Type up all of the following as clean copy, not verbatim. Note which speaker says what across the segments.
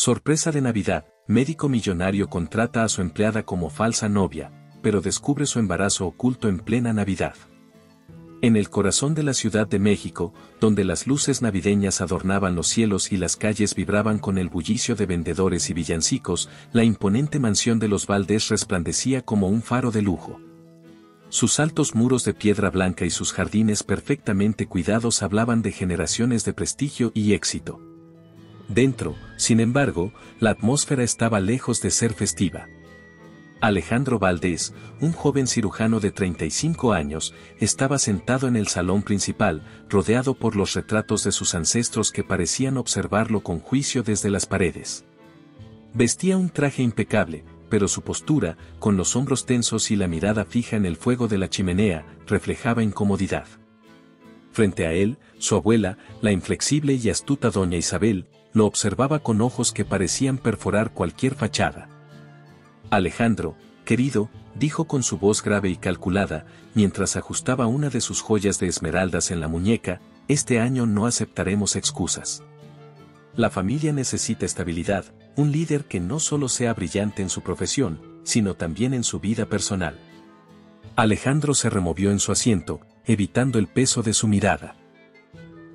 Speaker 1: Sorpresa de Navidad, médico millonario contrata a su empleada como falsa novia, pero descubre su embarazo oculto en plena Navidad. En el corazón de la Ciudad de México, donde las luces navideñas adornaban los cielos y las calles vibraban con el bullicio de vendedores y villancicos, la imponente mansión de los Valdés resplandecía como un faro de lujo. Sus altos muros de piedra blanca y sus jardines perfectamente cuidados hablaban de generaciones de prestigio y éxito. Dentro, sin embargo, la atmósfera estaba lejos de ser festiva. Alejandro Valdés, un joven cirujano de 35 años, estaba sentado en el salón principal, rodeado por los retratos de sus ancestros que parecían observarlo con juicio desde las paredes. Vestía un traje impecable, pero su postura, con los hombros tensos y la mirada fija en el fuego de la chimenea, reflejaba incomodidad. Frente a él, su abuela, la inflexible y astuta doña Isabel, lo observaba con ojos que parecían perforar cualquier fachada. Alejandro, querido, dijo con su voz grave y calculada, mientras ajustaba una de sus joyas de esmeraldas en la muñeca, este año no aceptaremos excusas. La familia necesita estabilidad, un líder que no solo sea brillante en su profesión, sino también en su vida personal. Alejandro se removió en su asiento, evitando el peso de su mirada.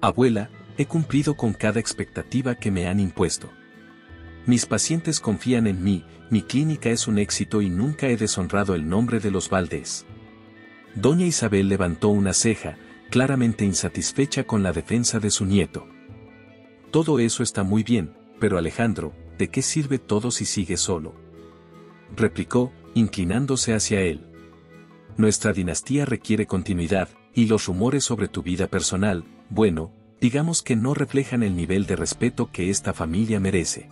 Speaker 1: Abuela, he cumplido con cada expectativa que me han impuesto. Mis pacientes confían en mí, mi clínica es un éxito y nunca he deshonrado el nombre de los Valdés. Doña Isabel levantó una ceja, claramente insatisfecha con la defensa de su nieto. Todo eso está muy bien, pero Alejandro, ¿de qué sirve todo si sigues solo? Replicó, inclinándose hacia él. Nuestra dinastía requiere continuidad, y los rumores sobre tu vida personal, bueno, digamos que no reflejan el nivel de respeto que esta familia merece.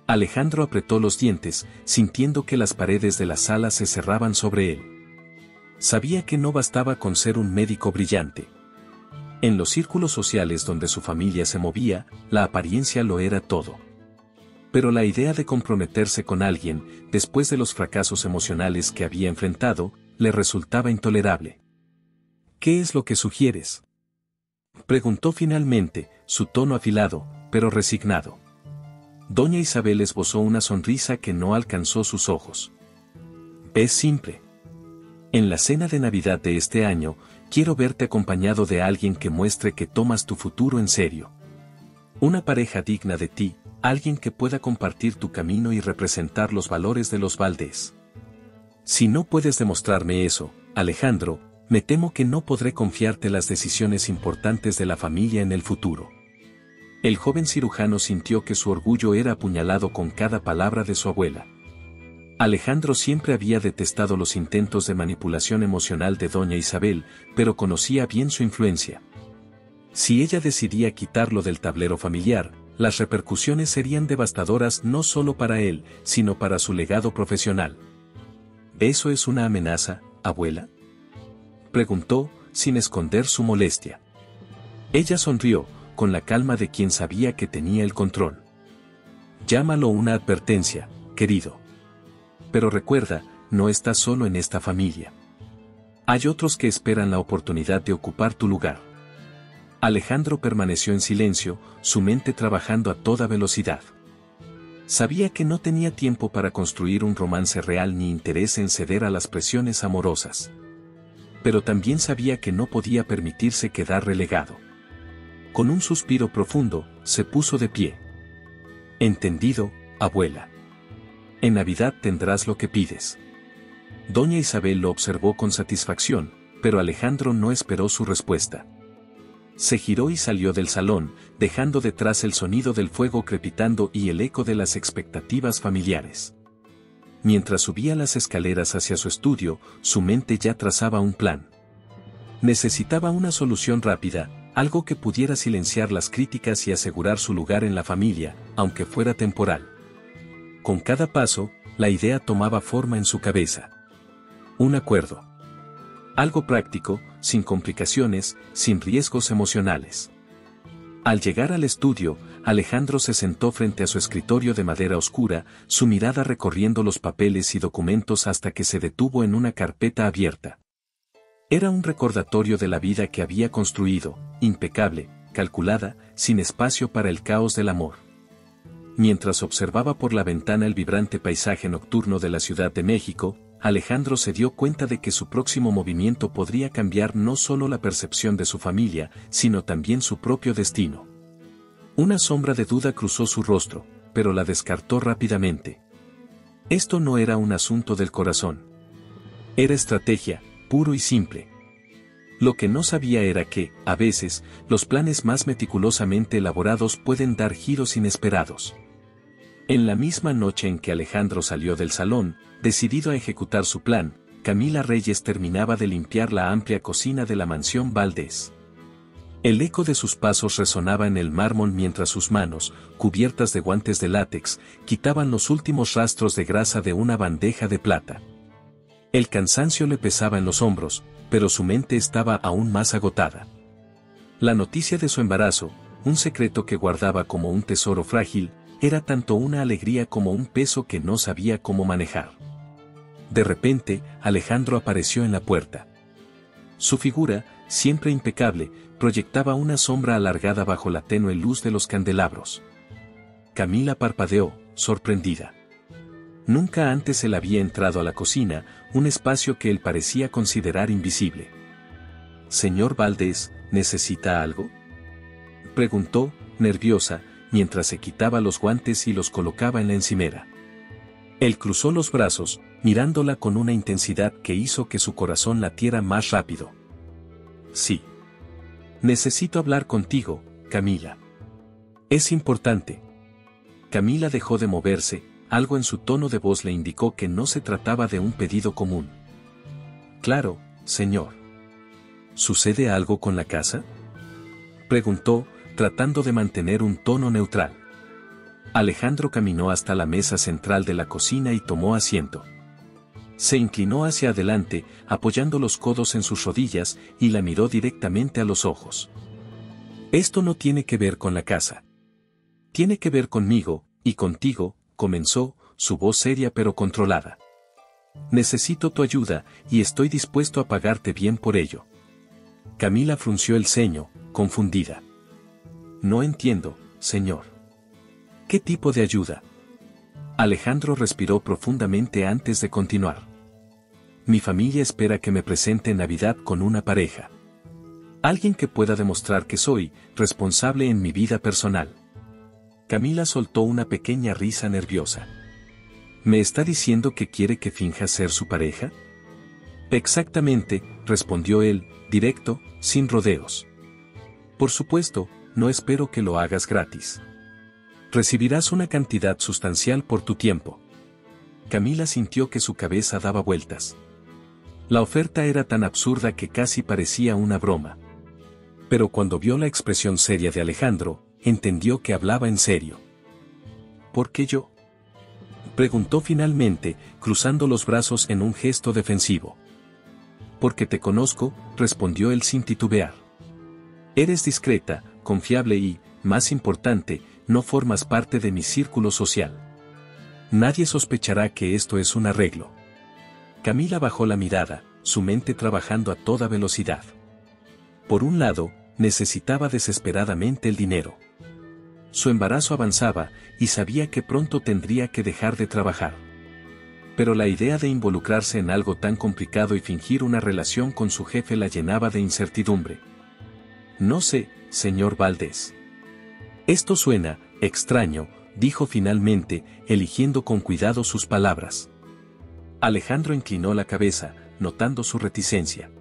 Speaker 1: Alejandro apretó los dientes, sintiendo que las paredes de la sala se cerraban sobre él. Sabía que no bastaba con ser un médico brillante. En los círculos sociales donde su familia se movía, la apariencia lo era todo. Pero la idea de comprometerse con alguien, después de los fracasos emocionales que había enfrentado, le resultaba intolerable. ¿Qué es lo que sugieres?, preguntó finalmente, su tono afilado, pero resignado. Doña Isabel esbozó una sonrisa que no alcanzó sus ojos. Es simple. En la cena de Navidad de este año, quiero verte acompañado de alguien que muestre que tomas tu futuro en serio. Una pareja digna de ti, alguien que pueda compartir tu camino y representar los valores de los Valdés. Si no puedes demostrarme eso, Alejandro, me temo que no podré confiarte las decisiones importantes de la familia en el futuro. El joven cirujano sintió que su orgullo era apuñalado con cada palabra de su abuela. Alejandro siempre había detestado los intentos de manipulación emocional de doña Isabel, pero conocía bien su influencia. Si ella decidía quitarlo del tablero familiar, las repercusiones serían devastadoras no solo para él, sino para su legado profesional. ¿Eso es una amenaza, abuela?, preguntó, sin esconder su molestia. Ella sonrió, con la calma de quien sabía que tenía el control. Llámalo una advertencia, querido. Pero recuerda, no estás solo en esta familia. Hay otros que esperan la oportunidad de ocupar tu lugar. Alejandro permaneció en silencio, su mente trabajando a toda velocidad. Sabía que no tenía tiempo para construir un romance real ni interés en ceder a las presiones amorosas. Pero también sabía que no podía permitirse quedar relegado. Con un suspiro profundo, se puso de pie. Entendido, abuela. En Navidad tendrás lo que pides. Doña Isabel lo observó con satisfacción, pero Alejandro no esperó su respuesta. Se giró y salió del salón, dejando detrás el sonido del fuego crepitando y el eco de las expectativas familiares. Mientras subía las escaleras hacia su estudio, su mente ya trazaba un plan. Necesitaba una solución rápida, algo que pudiera silenciar las críticas y asegurar su lugar en la familia, aunque fuera temporal. Con cada paso, la idea tomaba forma en su cabeza. Un acuerdo. Algo práctico, sin complicaciones, sin riesgos emocionales. Al llegar al estudio, Alejandro se sentó frente a su escritorio de madera oscura, su mirada recorriendo los papeles y documentos hasta que se detuvo en una carpeta abierta. Era un recordatorio de la vida que había construido, impecable, calculada, sin espacio para el caos del amor. Mientras observaba por la ventana el vibrante paisaje nocturno de la Ciudad de México, Alejandro se dio cuenta de que su próximo movimiento podría cambiar no solo la percepción de su familia, sino también su propio destino. Una sombra de duda cruzó su rostro, pero la descartó rápidamente. Esto no era un asunto del corazón. Era estrategia, puro y simple. Lo que no sabía era que, a veces, los planes más meticulosamente elaborados pueden dar giros inesperados. En la misma noche en que Alejandro salió del salón, decidido a ejecutar su plan, Camila Reyes terminaba de limpiar la amplia cocina de la mansión Valdés. El eco de sus pasos resonaba en el mármol mientras sus manos, cubiertas de guantes de látex, quitaban los últimos rastros de grasa de una bandeja de plata. El cansancio le pesaba en los hombros, pero su mente estaba aún más agotada. La noticia de su embarazo, un secreto que guardaba como un tesoro frágil, era tanto una alegría como un peso que no sabía cómo manejar. De repente, Alejandro apareció en la puerta. Su figura, siempre impecable, proyectaba una sombra alargada bajo la tenue luz de los candelabros. Camila parpadeó, sorprendida. Nunca antes él había entrado a la cocina, un espacio que él parecía considerar invisible. «Señor Valdés, ¿necesita algo?», preguntó, nerviosa, mientras se quitaba los guantes y los colocaba en la encimera. Él cruzó los brazos, mirándola con una intensidad que hizo que su corazón latiera más rápido. «Sí. Necesito hablar contigo, Camila. Es importante». Camila dejó de moverse, algo en su tono de voz le indicó que no se trataba de un pedido común. «Claro, señor». «¿Sucede algo con la casa?», preguntó, tratando de mantener un tono neutral. Alejandro caminó hasta la mesa central de la cocina y tomó asiento. Se inclinó hacia adelante, apoyando los codos en sus rodillas, y la miró directamente a los ojos. «Esto no tiene que ver con la casa. Tiene que ver conmigo, y contigo», comenzó, su voz seria pero controlada. «Necesito tu ayuda, y estoy dispuesto a pagarte bien por ello». Camila frunció el ceño, confundida. «No entiendo, señor. ¿Qué tipo de ayuda?». Alejandro respiró profundamente antes de continuar. «Mi familia espera que me presente en Navidad con una pareja. Alguien que pueda demostrar que soy responsable en mi vida personal». Camila soltó una pequeña risa nerviosa. «¿Me está diciendo que quiere que finja ser su pareja?». «Exactamente», respondió él, directo, sin rodeos. «Por supuesto, no espero que lo hagas gratis. Recibirás una cantidad sustancial por tu tiempo». Camila sintió que su cabeza daba vueltas. La oferta era tan absurda que casi parecía una broma. Pero cuando vio la expresión seria de Alejandro, entendió que hablaba en serio. «¿Por qué yo?», preguntó finalmente, cruzando los brazos en un gesto defensivo. «Porque te conozco», respondió él sin titubear. «Eres discreta, confiable y, más importante, no formas parte de mi círculo social. Nadie sospechará que esto es un arreglo». Camila bajó la mirada, su mente trabajando a toda velocidad. Por un lado, necesitaba desesperadamente el dinero. Su embarazo avanzaba, y sabía que pronto tendría que dejar de trabajar. Pero la idea de involucrarse en algo tan complicado y fingir una relación con su jefe la llenaba de incertidumbre. «No sé, señor Valdés. Esto suena extraño», dijo finalmente, eligiendo con cuidado sus palabras. Alejandro inclinó la cabeza, notando su reticencia.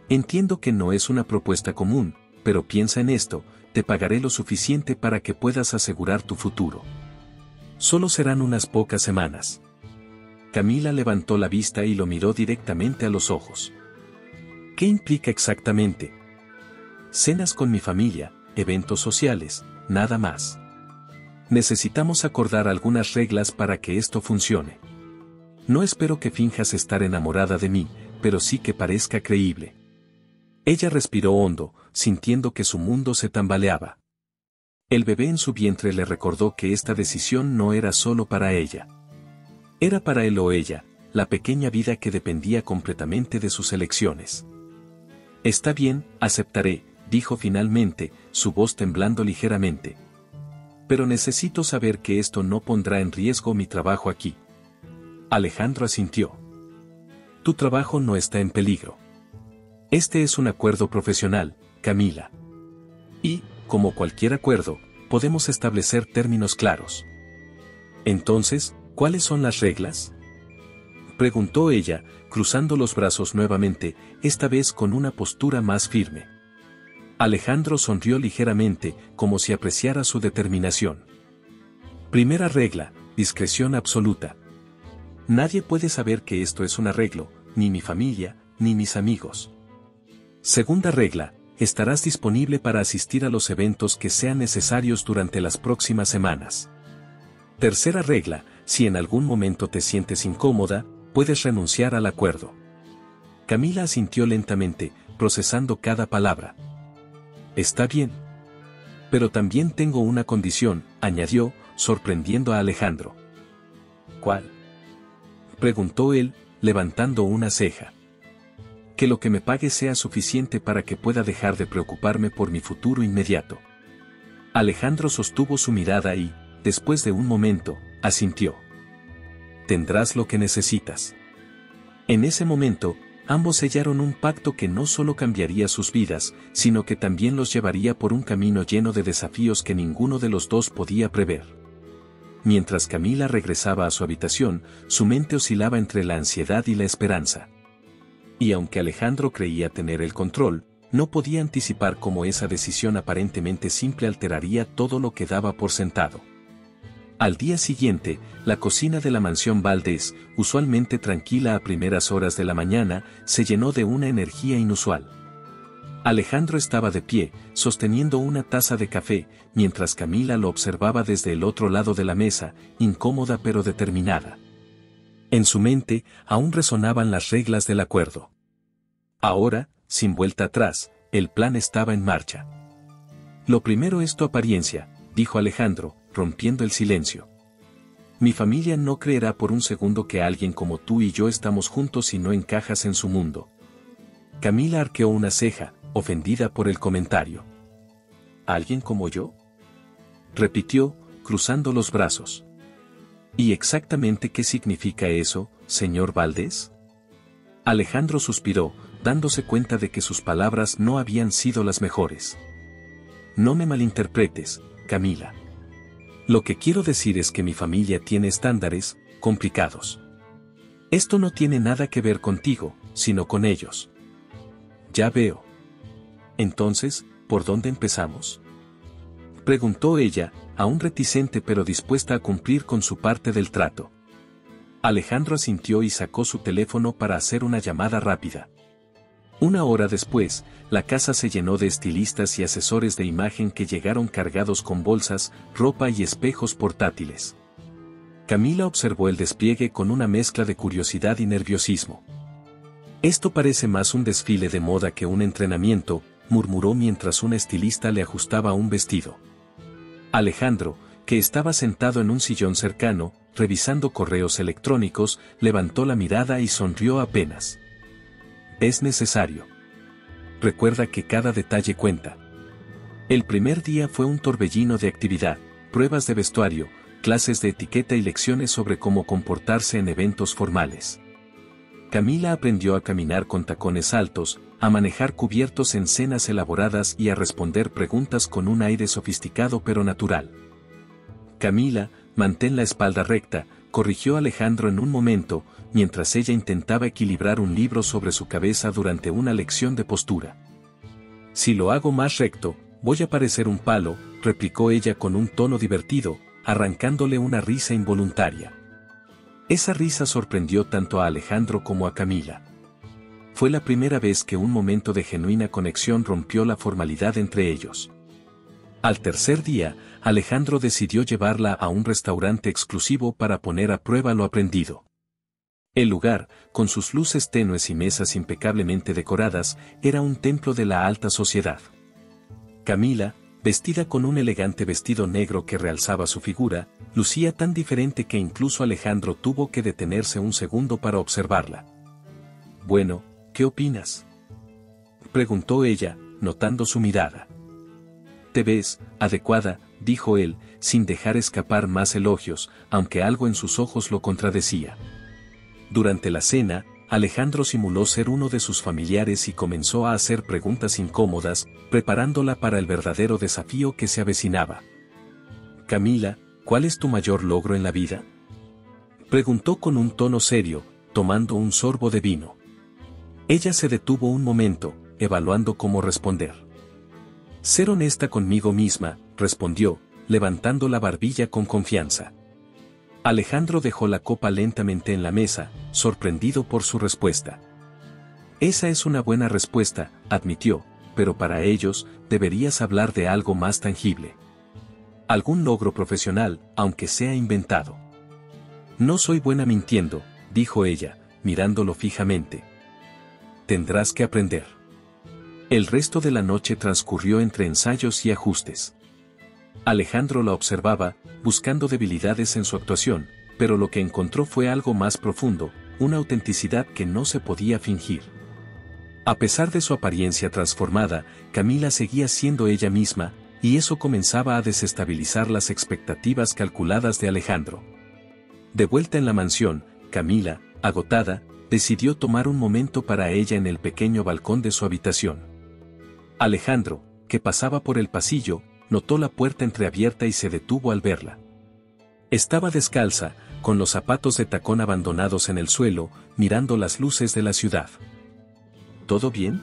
Speaker 1: «Entiendo que no es una propuesta común, pero piensa en esto, te pagaré lo suficiente para que puedas asegurar tu futuro. Solo serán unas pocas semanas». Camila levantó la vista y lo miró directamente a los ojos. «¿Qué implica exactamente?». «Cenas con mi familia, eventos sociales, nada más. Necesitamos acordar algunas reglas para que esto funcione. No espero que finjas estar enamorada de mí, pero sí que parezca creíble». Ella respiró hondo, sintiendo que su mundo se tambaleaba. El bebé en su vientre le recordó que esta decisión no era solo para ella. Era para él o ella, la pequeña vida que dependía completamente de sus elecciones. «Está bien, aceptaré», dijo finalmente, su voz temblando ligeramente. pero necesito saber que esto no pondrá en riesgo mi trabajo aquí. Alejandro asintió. Tu trabajo no está en peligro. Este es un acuerdo profesional, Camila. Y, como cualquier acuerdo, podemos establecer términos claros. Entonces, ¿cuáles son las reglas? Preguntó ella, cruzando los brazos nuevamente, esta vez con una postura más firme. Alejandro sonrió ligeramente, como si apreciara su determinación. Primera regla, discreción absoluta. Nadie puede saber que esto es un arreglo, ni mi familia, ni mis amigos. Segunda regla, estarás disponible para asistir a los eventos que sean necesarios durante las próximas semanas. Tercera regla, si en algún momento te sientes incómoda, puedes renunciar al acuerdo. Camila asintió lentamente, procesando cada palabra. Está bien. Pero también tengo una condición, añadió, sorprendiendo a Alejandro. ¿Cuál? Preguntó él, levantando una ceja. Que lo que me pague sea suficiente para que pueda dejar de preocuparme por mi futuro inmediato. Alejandro sostuvo su mirada y, después de un momento, asintió. Tendrás lo que necesitas. En ese momento, ambos sellaron un pacto que no solo cambiaría sus vidas, sino que también los llevaría por un camino lleno de desafíos que ninguno de los dos podía prever. Mientras Camila regresaba a su habitación, su mente oscilaba entre la ansiedad y la esperanza. Y aunque Alejandro creía tener el control, no podía anticipar cómo esa decisión aparentemente simple alteraría todo lo que daba por sentado. Al día siguiente, la cocina de la mansión Valdés, usualmente tranquila a primeras horas de la mañana, se llenó de una energía inusual. Alejandro estaba de pie, sosteniendo una taza de café, mientras Camila lo observaba desde el otro lado de la mesa, incómoda pero determinada. En su mente, aún resonaban las reglas del acuerdo. Ahora, sin vuelta atrás, el plan estaba en marcha. Lo primero es tu apariencia, dijo Alejandro, rompiendo el silencio. Mi familia no creerá por un segundo que alguien como tú y yo estamos juntos y no encajas en su mundo. Camila arqueó una ceja, ofendida por el comentario. ¿Alguien como yo? Repitió, cruzando los brazos. ¿Y exactamente qué significa eso, señor Valdés? Alejandro suspiró, dándose cuenta de que sus palabras no habían sido las mejores. No me malinterpretes, Camila. Lo que quiero decir es que mi familia tiene estándares complicados. Esto no tiene nada que ver contigo, sino con ellos. Ya veo. Entonces, ¿por dónde empezamos? Preguntó ella, aún reticente pero dispuesta a cumplir con su parte del trato. Alejandro asintió y sacó su teléfono para hacer una llamada rápida. Una hora después, la casa se llenó de estilistas y asesores de imagen que llegaron cargados con bolsas, ropa y espejos portátiles. Camila observó el despliegue con una mezcla de curiosidad y nerviosismo. Esto parece más un desfile de moda que un entrenamiento, murmuró mientras un estilista le ajustaba un vestido. Alejandro, que estaba sentado en un sillón cercano, revisando correos electrónicos, levantó la mirada y sonrió apenas. Es necesario. Recuerda que cada detalle cuenta. El primer día fue un torbellino de actividad, pruebas de vestuario, clases de etiqueta y lecciones sobre cómo comportarse en eventos formales. Camila aprendió a caminar con tacones altos, a manejar cubiertos en cenas elaboradas y a responder preguntas con un aire sofisticado pero natural. Camila, mantén la espalda recta, corrigió Alejandro en un momento, mientras ella intentaba equilibrar un libro sobre su cabeza durante una lección de postura. Si lo hago más recto, voy a parecer un palo, replicó ella con un tono divertido, arrancándole una risa involuntaria. Esa risa sorprendió tanto a Alejandro como a Camila. Fue la primera vez que un momento de genuina conexión rompió la formalidad entre ellos. Al tercer día, Alejandro decidió llevarla a un restaurante exclusivo para poner a prueba lo aprendido. El lugar, con sus luces tenues y mesas impecablemente decoradas, era un templo de la alta sociedad. Camila, vestida con un elegante vestido negro que realzaba su figura, lucía tan diferente que incluso Alejandro tuvo que detenerse un segundo para observarla. Bueno, ¿qué opinas?, preguntó ella, notando su mirada. Te ves adecuada, dijo él, sin dejar escapar más elogios, aunque algo en sus ojos lo contradecía. Durante la cena, Alejandro simuló ser uno de sus familiares y comenzó a hacer preguntas incómodas, preparándola para el verdadero desafío que se avecinaba. «Camila, ¿cuál es tu mayor logro en la vida?», preguntó con un tono serio, tomando un sorbo de vino. Ella se detuvo un momento, evaluando cómo responder. «Ser honesta conmigo misma», respondió, levantando la barbilla con confianza. Alejandro dejó la copa lentamente en la mesa, sorprendido por su respuesta. «Esa es una buena respuesta», admitió, «pero para ellos, deberías hablar de algo más tangible. Algún logro profesional, aunque sea inventado». «No soy buena mintiendo», dijo ella, mirándolo fijamente. «Tendrás que aprender». El resto de la noche transcurrió entre ensayos y ajustes. Alejandro la observaba, buscando debilidades en su actuación, pero lo que encontró fue algo más profundo, una autenticidad que no se podía fingir. A pesar de su apariencia transformada, Camila seguía siendo ella misma, y eso comenzaba a desestabilizar las expectativas calculadas de Alejandro. De vuelta en la mansión, Camila, agotada, decidió tomar un momento para ella en el pequeño balcón de su habitación. Alejandro, que pasaba por el pasillo, notó la puerta entreabierta y se detuvo al verla. Estaba descalza, con los zapatos de tacón abandonados en el suelo, mirando las luces de la ciudad. «¿Todo bien?»,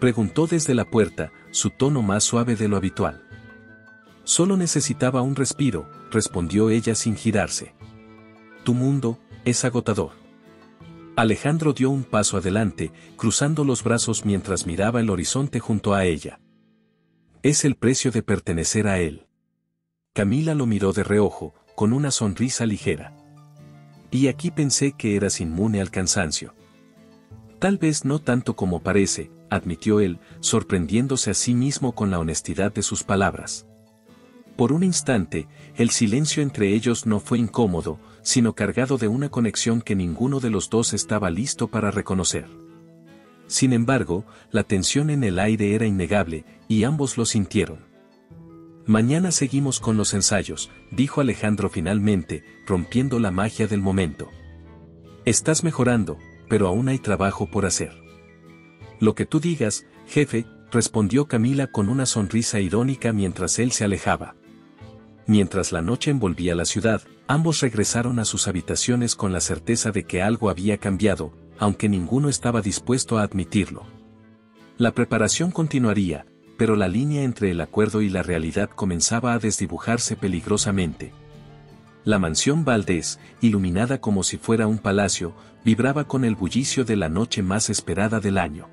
Speaker 1: preguntó desde la puerta, su tono más suave de lo habitual. «Solo necesitaba un respiro», respondió ella sin girarse. «Tu mundo es agotador». Alejandro dio un paso adelante, cruzando los brazos mientras miraba el horizonte junto a ella. «Es el precio de pertenecer a él». Camila lo miró de reojo, con una sonrisa ligera. «Y aquí pensé que eras inmune al cansancio». «Tal vez no tanto como parece», admitió él, sorprendiéndose a sí mismo con la honestidad de sus palabras. Por un instante, el silencio entre ellos no fue incómodo, sino cargado de una conexión que ninguno de los dos estaba listo para reconocer. Sin embargo, la tensión en el aire era innegable, y ambos lo sintieron. «Mañana seguimos con los ensayos», dijo Alejandro finalmente, rompiendo la magia del momento. «Estás mejorando, pero aún hay trabajo por hacer». «Lo que tú digas, jefe», respondió Camila con una sonrisa irónica mientras él se alejaba. Mientras la noche envolvía la ciudad, ambos regresaron a sus habitaciones con la certeza de que algo había cambiado, aunque ninguno estaba dispuesto a admitirlo. La preparación continuaría, pero la línea entre el acuerdo y la realidad comenzaba a desdibujarse peligrosamente. La mansión Valdés, iluminada como si fuera un palacio, vibraba con el bullicio de la noche más esperada del año.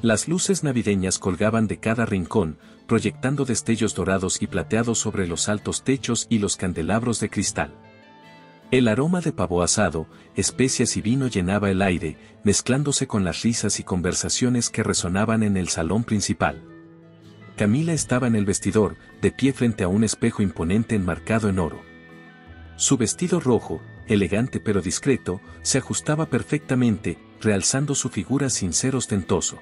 Speaker 1: Las luces navideñas colgaban de cada rincón, proyectando destellos dorados y plateados sobre los altos techos y los candelabros de cristal. El aroma de pavo asado, especias y vino llenaba el aire, mezclándose con las risas y conversaciones que resonaban en el salón principal. Camila estaba en el vestidor, de pie frente a un espejo imponente enmarcado en oro. Su vestido rojo, elegante pero discreto, se ajustaba perfectamente, realzando su figura sin ser ostentoso.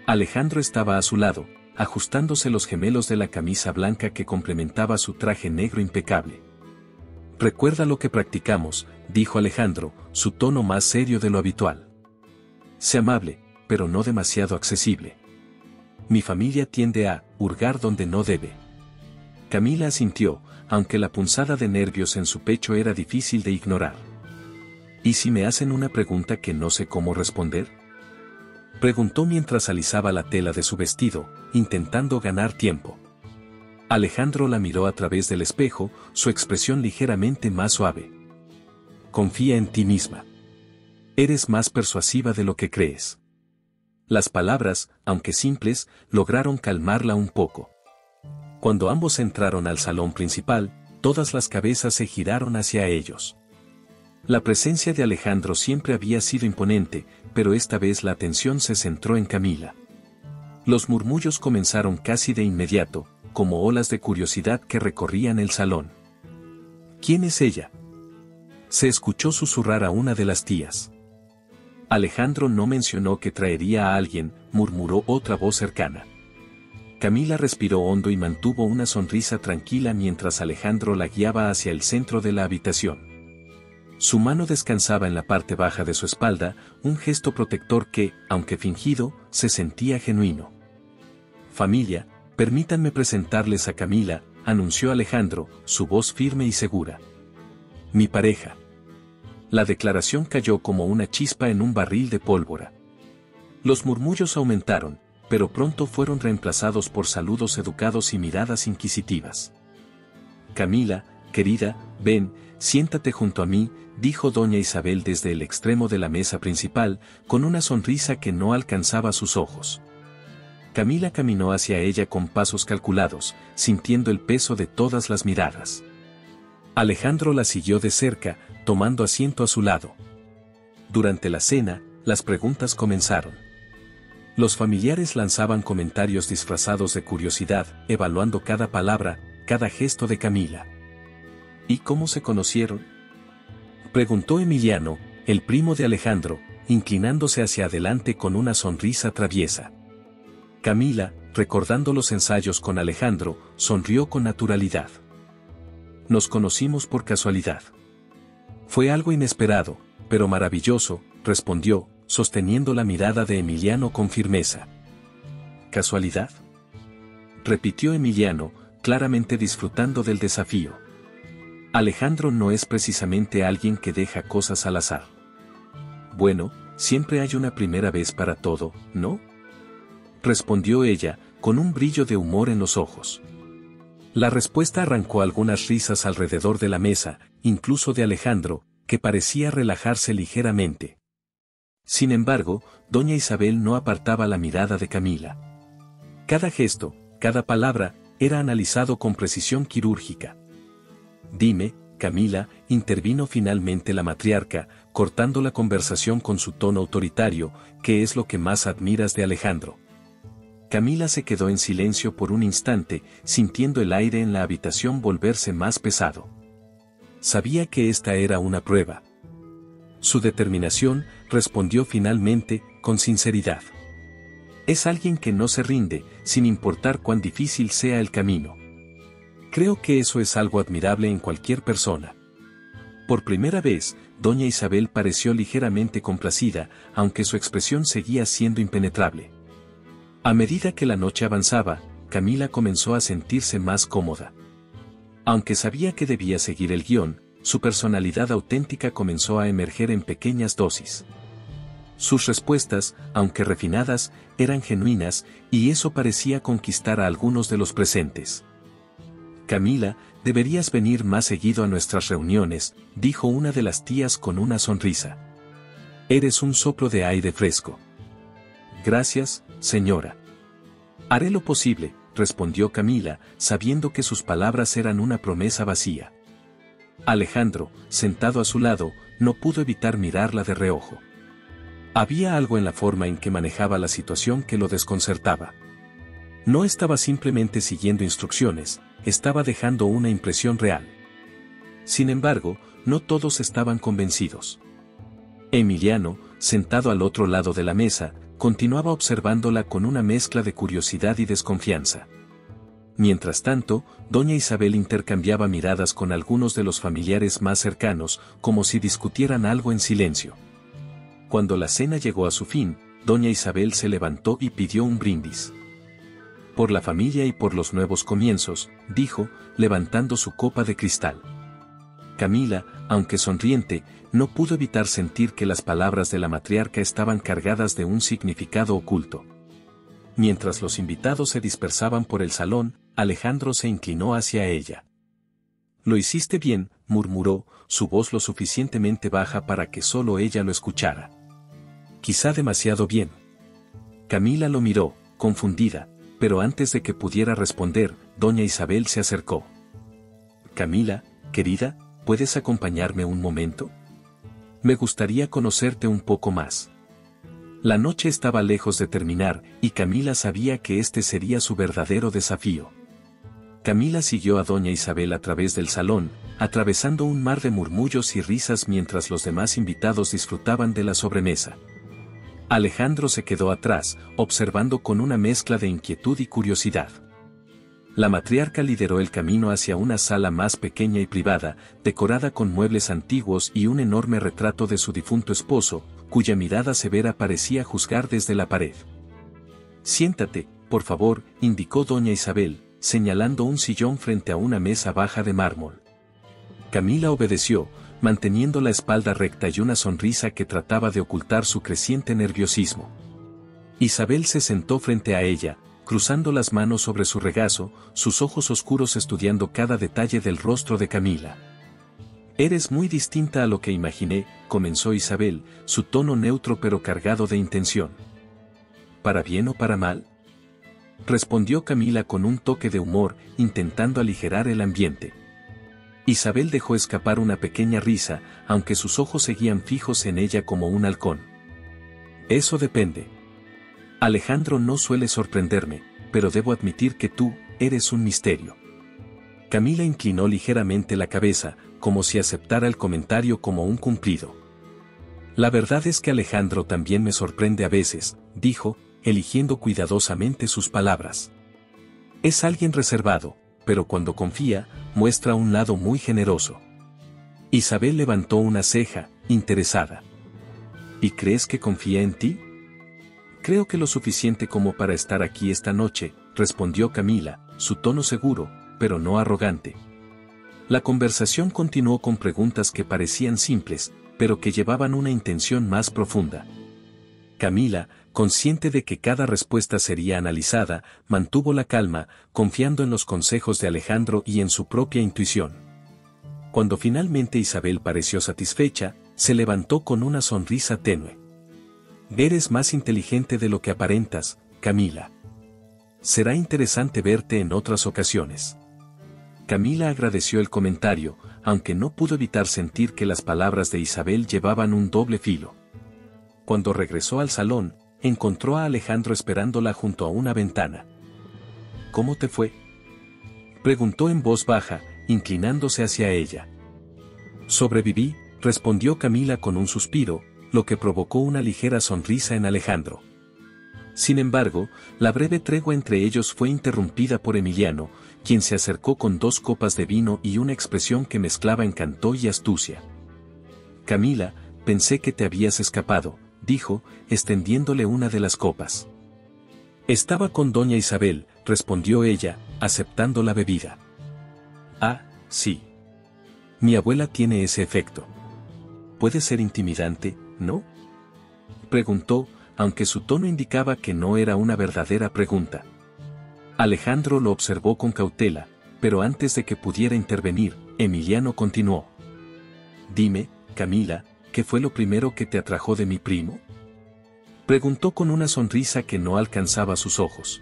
Speaker 1: Alejandro estaba a su lado, ajustándose los gemelos de la camisa blanca que complementaba su traje negro impecable. «Recuerda lo que practicamos», dijo Alejandro, su tono más serio de lo habitual. «Sé amable, pero no demasiado accesible. Mi familia tiende a hurgar donde no debe». Camila asintió, aunque la punzada de nervios en su pecho era difícil de ignorar. «¿Y si me hacen una pregunta que no sé cómo responder?», preguntó mientras alisaba la tela de su vestido, intentando ganar tiempo. Alejandro la miró a través del espejo, su expresión ligeramente más suave. «Confía en ti misma. Eres más persuasiva de lo que crees». Las palabras, aunque simples, lograron calmarla un poco. Cuando ambos entraron al salón principal, todas las cabezas se giraron hacia ellos. La presencia de Alejandro siempre había sido imponente, pero esta vez la atención se centró en Camila. Los murmullos comenzaron casi de inmediato, como olas de curiosidad que recorrían el salón. «¿Quién es ella?», se escuchó susurrar a una de las tías. «Alejandro no mencionó que traería a alguien», murmuró otra voz cercana. Camila respiró hondo y mantuvo una sonrisa tranquila mientras Alejandro la guiaba hacia el centro de la habitación. Su mano descansaba en la parte baja de su espalda, un gesto protector que, aunque fingido, se sentía genuino. «Familia, permítanme presentarles a Camila», anunció Alejandro, su voz firme y segura. «Mi pareja». La declaración cayó como una chispa en un barril de pólvora. Los murmullos aumentaron, pero pronto fueron reemplazados por saludos educados y miradas inquisitivas. «Camila, querida, ven, siéntate junto a mí», dijo doña Isabel desde el extremo de la mesa principal, con una sonrisa que no alcanzaba sus ojos. Camila caminó hacia ella con pasos calculados, sintiendo el peso de todas las miradas. Alejandro la siguió de cerca, tomando asiento a su lado. Durante la cena, las preguntas comenzaron. Los familiares lanzaban comentarios disfrazados de curiosidad, evaluando cada palabra, cada gesto de Camila. ¿Y cómo se conocieron?, preguntó Emiliano, el primo de Alejandro, inclinándose hacia adelante con una sonrisa traviesa. Camila, recordando los ensayos con Alejandro, sonrió con naturalidad. «Nos conocimos por casualidad. Fue algo inesperado, pero maravilloso», respondió, sosteniendo la mirada de Emiliano con firmeza. «¿Casualidad?», repitió Emiliano, claramente disfrutando del desafío. Alejandro no es precisamente alguien que deja cosas al azar. «Bueno, siempre hay una primera vez para todo, ¿no?», respondió ella, con un brillo de humor en los ojos. La respuesta arrancó algunas risas alrededor de la mesa, incluso de Alejandro, que parecía relajarse ligeramente. Sin embargo, doña Isabel no apartaba la mirada de Camila. Cada gesto, cada palabra, era analizado con precisión quirúrgica. «Dime, Camila», intervino finalmente la matriarca, cortando la conversación con su tono autoritario, «¿qué es lo que más admiras de Alejandro?». Camila se quedó en silencio por un instante, sintiendo el aire en la habitación volverse más pesado. Sabía que esta era una prueba. Su determinación, respondió finalmente, con sinceridad. «Es alguien que no se rinde, sin importar cuán difícil sea el camino. Creo que eso es algo admirable en cualquier persona». Por primera vez, doña Isabel pareció ligeramente complacida, aunque su expresión seguía siendo impenetrable. A medida que la noche avanzaba, Camila comenzó a sentirse más cómoda. Aunque sabía que debía seguir el guión, su personalidad auténtica comenzó a emerger en pequeñas dosis. Sus respuestas, aunque refinadas, eran genuinas, y eso parecía conquistar a algunos de los presentes. «Camila, deberías venir más seguido a nuestras reuniones», dijo una de las tías con una sonrisa. «Eres un soplo de aire fresco». «Gracias, señora». «Haré lo posible», respondió Camila, sabiendo que sus palabras eran una promesa vacía. Alejandro, sentado a su lado, no pudo evitar mirarla de reojo. Había algo en la forma en que manejaba la situación que lo desconcertaba. No estaba simplemente siguiendo instrucciones, estaba dejando una impresión real. Sin embargo, no todos estaban convencidos. Emiliano, sentado al otro lado de la mesa, continuaba observándola con una mezcla de curiosidad y desconfianza. Mientras tanto, doña Isabel intercambiaba miradas con algunos de los familiares más cercanos, como si discutieran algo en silencio. Cuando la cena llegó a su fin, doña Isabel se levantó y pidió un brindis. «Por la familia y por los nuevos comienzos», dijo, levantando su copa de cristal. Camila, aunque sonriente, no pudo evitar sentir que las palabras de la matriarca estaban cargadas de un significado oculto. Mientras los invitados se dispersaban por el salón, Alejandro se inclinó hacia ella. «Lo hiciste bien», murmuró, su voz lo suficientemente baja para que solo ella lo escuchara. «Quizá demasiado bien». Camila lo miró, confundida, pero antes de que pudiera responder, doña Isabel se acercó. «Camila, querida, ¿puedes acompañarme un momento? Me gustaría conocerte un poco más». La noche estaba lejos de terminar, y Camila sabía que este sería su verdadero desafío. Camila siguió a doña Isabel a través del salón, atravesando un mar de murmullos y risas mientras los demás invitados disfrutaban de la sobremesa. Alejandro se quedó atrás, observando con una mezcla de inquietud y curiosidad. La matriarca lideró el camino hacia una sala más pequeña y privada, decorada con muebles antiguos y un enorme retrato de su difunto esposo, cuya mirada severa parecía juzgar desde la pared. «Siéntate, por favor», indicó doña Isabel, señalando un sillón frente a una mesa baja de mármol. Camila obedeció, manteniendo la espalda recta y una sonrisa que trataba de ocultar su creciente nerviosismo. Isabel se sentó frente a ella, cruzando las manos sobre su regazo, sus ojos oscuros estudiando cada detalle del rostro de Camila. «Eres muy distinta a lo que imaginé», comenzó Isabel, su tono neutro pero cargado de intención. «¿Para bien o para mal?», respondió Camila con un toque de humor, intentando aligerar el ambiente. Isabel dejó escapar una pequeña risa, aunque sus ojos seguían fijos en ella como un halcón. «Eso depende. Alejandro no suele sorprenderme, pero debo admitir que tú eres un misterio». Camila inclinó ligeramente la cabeza, como si aceptara el comentario como un cumplido. «La verdad es que Alejandro también me sorprende a veces», dijo, eligiendo cuidadosamente sus palabras. «Es alguien reservado, pero cuando confía, muestra un lado muy generoso». Isabel levantó una ceja, interesada. «¿Y crees que confía en ti?». «Creo que lo suficiente como para estar aquí esta noche», respondió Camila, su tono seguro, pero no arrogante. La conversación continuó con preguntas que parecían simples, pero que llevaban una intención más profunda. Camila, consciente de que cada respuesta sería analizada, mantuvo la calma, confiando en los consejos de Alejandro y en su propia intuición. Cuando finalmente Isabel pareció satisfecha, se levantó con una sonrisa tenue. «Eres más inteligente de lo que aparentas, Camila. Será interesante verte en otras ocasiones». Camila agradeció el comentario, aunque no pudo evitar sentir que las palabras de Isabel llevaban un doble filo. Cuando regresó al salón, encontró a Alejandro esperándola junto a una ventana. «¿Cómo te fue?», preguntó en voz baja, inclinándose hacia ella. «Sobreviví», respondió Camila con un suspiro, lo que provocó una ligera sonrisa en Alejandro. Sin embargo, la breve tregua entre ellos fue interrumpida por Emiliano, quien se acercó con 2 copas de vino y una expresión que mezclaba encanto y astucia. «Camila, pensé que te habías escapado», dijo, extendiéndole una de las copas. «Estaba con doña Isabel», respondió ella, aceptando la bebida. «Ah, sí. Mi abuela tiene ese efecto. Puede ser intimidante, ¿no?», preguntó, aunque su tono indicaba que no era una verdadera pregunta. Alejandro lo observó con cautela, pero antes de que pudiera intervenir, Emiliano continuó. «Dime, Camila, ¿qué fue lo primero que te atrajo de mi primo?», preguntó con una sonrisa que no alcanzaba sus ojos.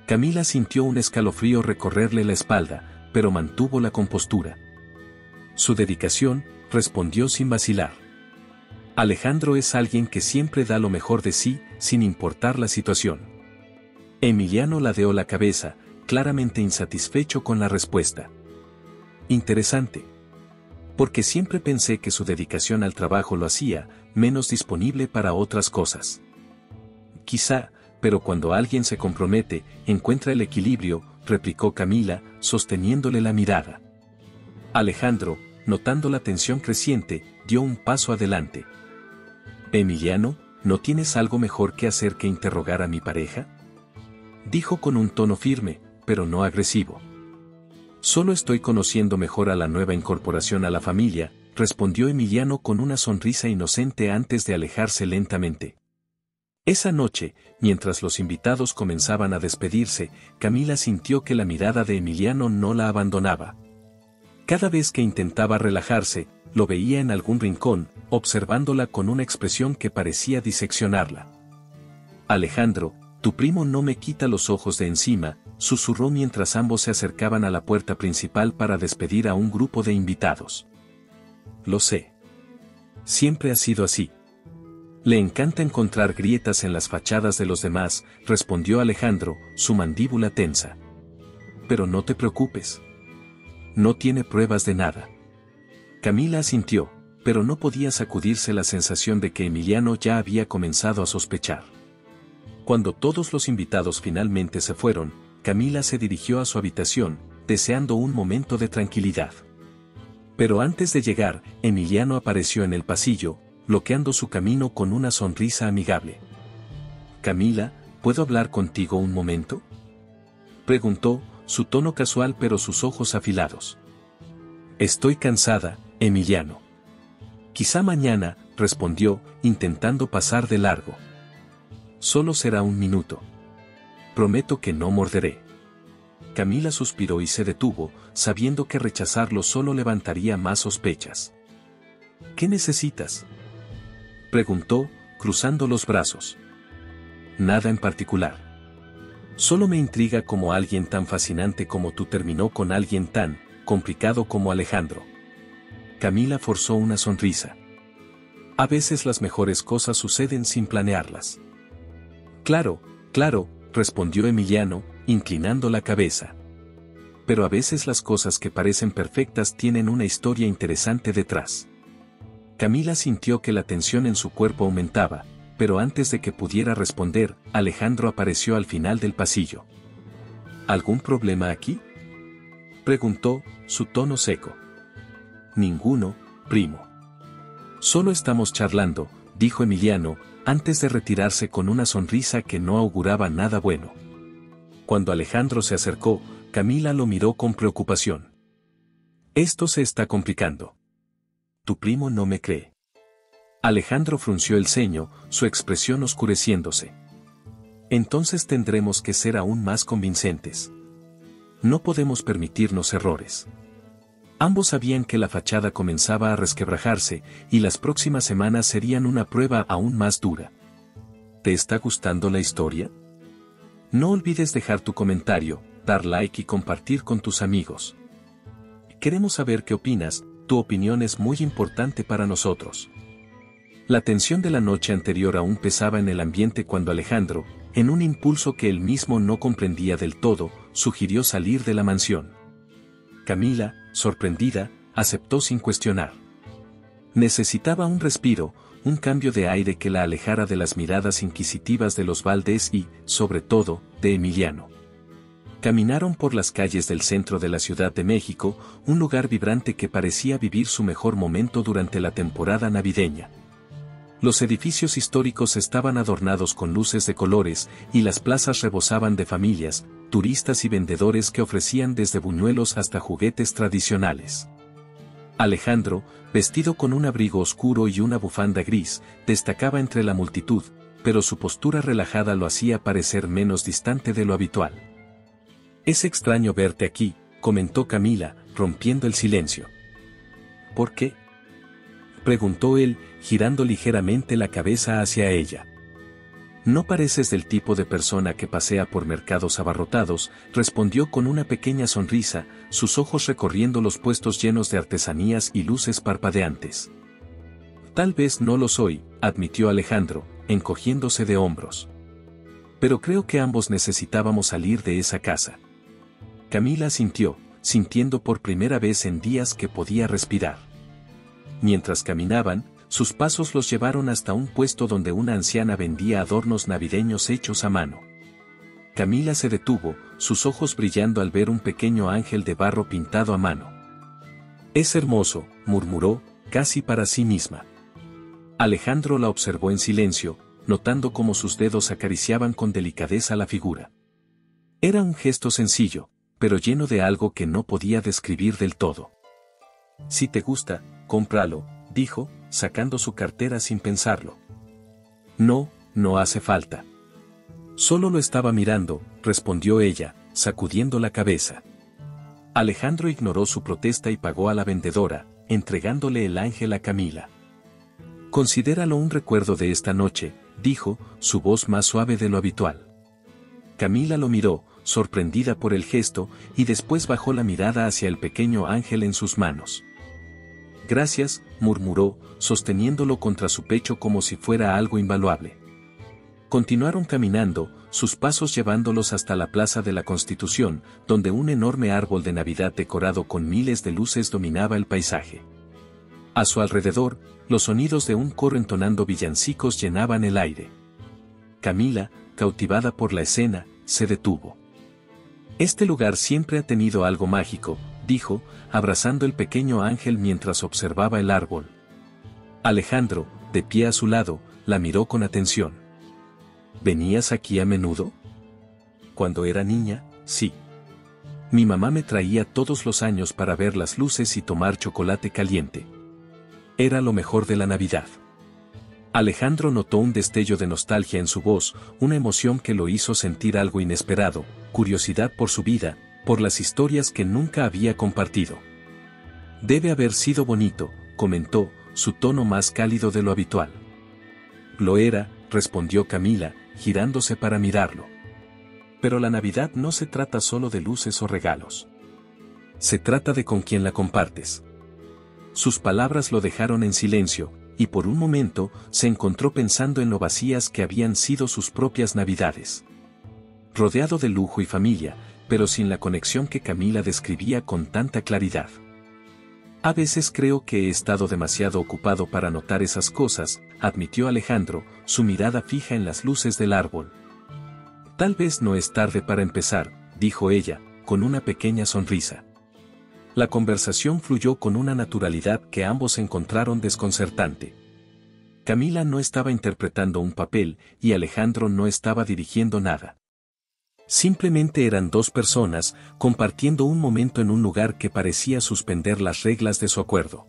Speaker 1: Camila sintió un escalofrío recorrerle la espalda, pero mantuvo la compostura. «Su dedicación», respondió sin vacilar. «Alejandro es alguien que siempre da lo mejor de sí, sin importar la situación». Emiliano ladeó la cabeza, claramente insatisfecho con la respuesta. «Interesante. Porque siempre pensé que su dedicación al trabajo lo hacía menos disponible para otras cosas». «Quizá, pero cuando alguien se compromete, encuentra el equilibrio», replicó Camila, sosteniéndole la mirada. Alejandro, notando la tensión creciente, dio un paso adelante. «Emiliano, ¿no tienes algo mejor que hacer que interrogar a mi pareja?», dijo con un tono firme, pero no agresivo. «Solo estoy conociendo mejor a la nueva incorporación a la familia», respondió Emiliano con una sonrisa inocente antes de alejarse lentamente. Esa noche, mientras los invitados comenzaban a despedirse, Camila sintió que la mirada de Emiliano no la abandonaba. Cada vez que intentaba relajarse, lo veía en algún rincón, observándola con una expresión que parecía diseccionarla. «Alejandro, tu primo no me quita los ojos de encima», susurró mientras ambos se acercaban a la puerta principal para despedir a un grupo de invitados. «Lo sé. Siempre ha sido así. Le encanta encontrar grietas en las fachadas de los demás», respondió Alejandro, su mandíbula tensa. «Pero no te preocupes. No tiene pruebas de nada». Camila asintió, pero no podía sacudirse la sensación de que Emiliano ya había comenzado a sospechar. Cuando todos los invitados finalmente se fueron, Camila se dirigió a su habitación, deseando un momento de tranquilidad. Pero antes de llegar, Emiliano apareció en el pasillo, bloqueando su camino con una sonrisa amigable. «Camila, ¿puedo hablar contigo un momento?», preguntó, su tono casual pero sus ojos afilados. «Estoy cansada, Emiliano». «Quizá mañana», respondió, intentando pasar de largo. «Solo será un minuto. Prometo que no morderé». Camila suspiró y se detuvo, sabiendo que rechazarlo solo levantaría más sospechas. «¿Qué necesitas?», preguntó, cruzando los brazos. «Nada en particular. Solo me intriga cómo alguien tan fascinante como tú terminó con alguien tan complicado como Alejandro». Camila forzó una sonrisa. «A veces las mejores cosas suceden sin planearlas». «Claro, claro», respondió Emiliano, inclinando la cabeza. «Pero a veces las cosas que parecen perfectas tienen una historia interesante detrás». Camila sintió que la tensión en su cuerpo aumentaba, pero antes de que pudiera responder, Alejandro apareció al final del pasillo. «¿Algún problema aquí?», preguntó, su tono seco. «Ninguno, primo. Solo estamos charlando», dijo Emiliano, antes de retirarse con una sonrisa que no auguraba nada bueno. Cuando Alejandro se acercó, Camila lo miró con preocupación. «Esto se está complicando. Tu primo no me cree». Alejandro frunció el ceño, su expresión oscureciéndose. «Entonces tendremos que ser aún más convincentes. No podemos permitirnos errores». Ambos sabían que la fachada comenzaba a resquebrajarse, y las próximas semanas serían una prueba aún más dura. ¿Te está gustando la historia? No olvides dejar tu comentario, dar like y compartir con tus amigos. Queremos saber qué opinas, tu opinión es muy importante para nosotros. La tensión de la noche anterior aún pesaba en el ambiente cuando Alejandro, en un impulso que él mismo no comprendía del todo, sugirió salir de la mansión. Camila, sorprendida, aceptó sin cuestionar. Necesitaba un respiro, un cambio de aire que la alejara de las miradas inquisitivas de los Valdés y, sobre todo, de Emiliano. Caminaron por las calles del centro de la Ciudad de México, un lugar vibrante que parecía vivir su mejor momento durante la temporada navideña. Los edificios históricos estaban adornados con luces de colores, y las plazas rebosaban de familias, turistas y vendedores que ofrecían desde buñuelos hasta juguetes tradicionales. Alejandro, vestido con un abrigo oscuro y una bufanda gris, destacaba entre la multitud, pero su postura relajada lo hacía parecer menos distante de lo habitual. «Es extraño verte aquí», comentó Camila, rompiendo el silencio. «¿Por qué?», preguntó él, girando ligeramente la cabeza hacia ella. «No pareces del tipo de persona que pasea por mercados abarrotados», respondió con una pequeña sonrisa, sus ojos recorriendo los puestos llenos de artesanías y luces parpadeantes. «Tal vez no lo soy», admitió Alejandro, encogiéndose de hombros. «Pero creo que ambos necesitábamos salir de esa casa». Camila asintió, sintiendo por primera vez en días que podía respirar. Mientras caminaban, sus pasos los llevaron hasta un puesto donde una anciana vendía adornos navideños hechos a mano. Camila se detuvo, sus ojos brillando al ver un pequeño ángel de barro pintado a mano. «Es hermoso», murmuró, casi para sí misma. Alejandro la observó en silencio, notando cómo sus dedos acariciaban con delicadeza la figura. Era un gesto sencillo, pero lleno de algo que no podía describir del todo. «Si te gusta, cómpralo», dijo, sacando su cartera sin pensarlo. «No, no hace falta». «Solo lo estaba mirando», respondió ella, sacudiendo la cabeza. Alejandro ignoró su protesta y pagó a la vendedora, entregándole el ángel a Camila. «Considéralo un recuerdo de esta noche», dijo, su voz más suave de lo habitual. Camila lo miró, sorprendida por el gesto, y después bajó la mirada hacia el pequeño ángel en sus manos. «Gracias», murmuró, sosteniéndolo contra su pecho como si fuera algo invaluable. Continuaron caminando, sus pasos llevándolos hasta la Plaza de la Constitución, donde un enorme árbol de Navidad decorado con miles de luces dominaba el paisaje. A su alrededor, los sonidos de un coro entonando villancicos llenaban el aire. Camila, cautivada por la escena, se detuvo. Este lugar siempre ha tenido algo mágico, dijo, abrazando el pequeño ángel mientras observaba el árbol. Alejandro, de pie a su lado, la miró con atención. ¿Venías aquí a menudo? Cuando era niña, sí. Mi mamá me traía todos los años para ver las luces y tomar chocolate caliente. Era lo mejor de la Navidad. Alejandro notó un destello de nostalgia en su voz, una emoción que lo hizo sentir algo inesperado, curiosidad por su vida, por las historias que nunca había compartido. Debe haber sido bonito, comentó, su tono más cálido de lo habitual. Lo era, respondió Camila, girándose para mirarlo. Pero la Navidad no se trata solo de luces o regalos. Se trata de con quién la compartes. Sus palabras lo dejaron en silencio, y por un momento se encontró pensando en lo vacías que habían sido sus propias Navidades. Rodeado de lujo y familia, pero sin la conexión que Camila describía con tanta claridad. A veces creo que he estado demasiado ocupado para notar esas cosas, admitió Alejandro, su mirada fija en las luces del árbol. Tal vez no es tarde para empezar, dijo ella, con una pequeña sonrisa. La conversación fluyó con una naturalidad que ambos encontraron desconcertante. Camila no estaba interpretando un papel y Alejandro no estaba dirigiendo nada. Simplemente eran dos personas, compartiendo un momento en un lugar que parecía suspender las reglas de su acuerdo.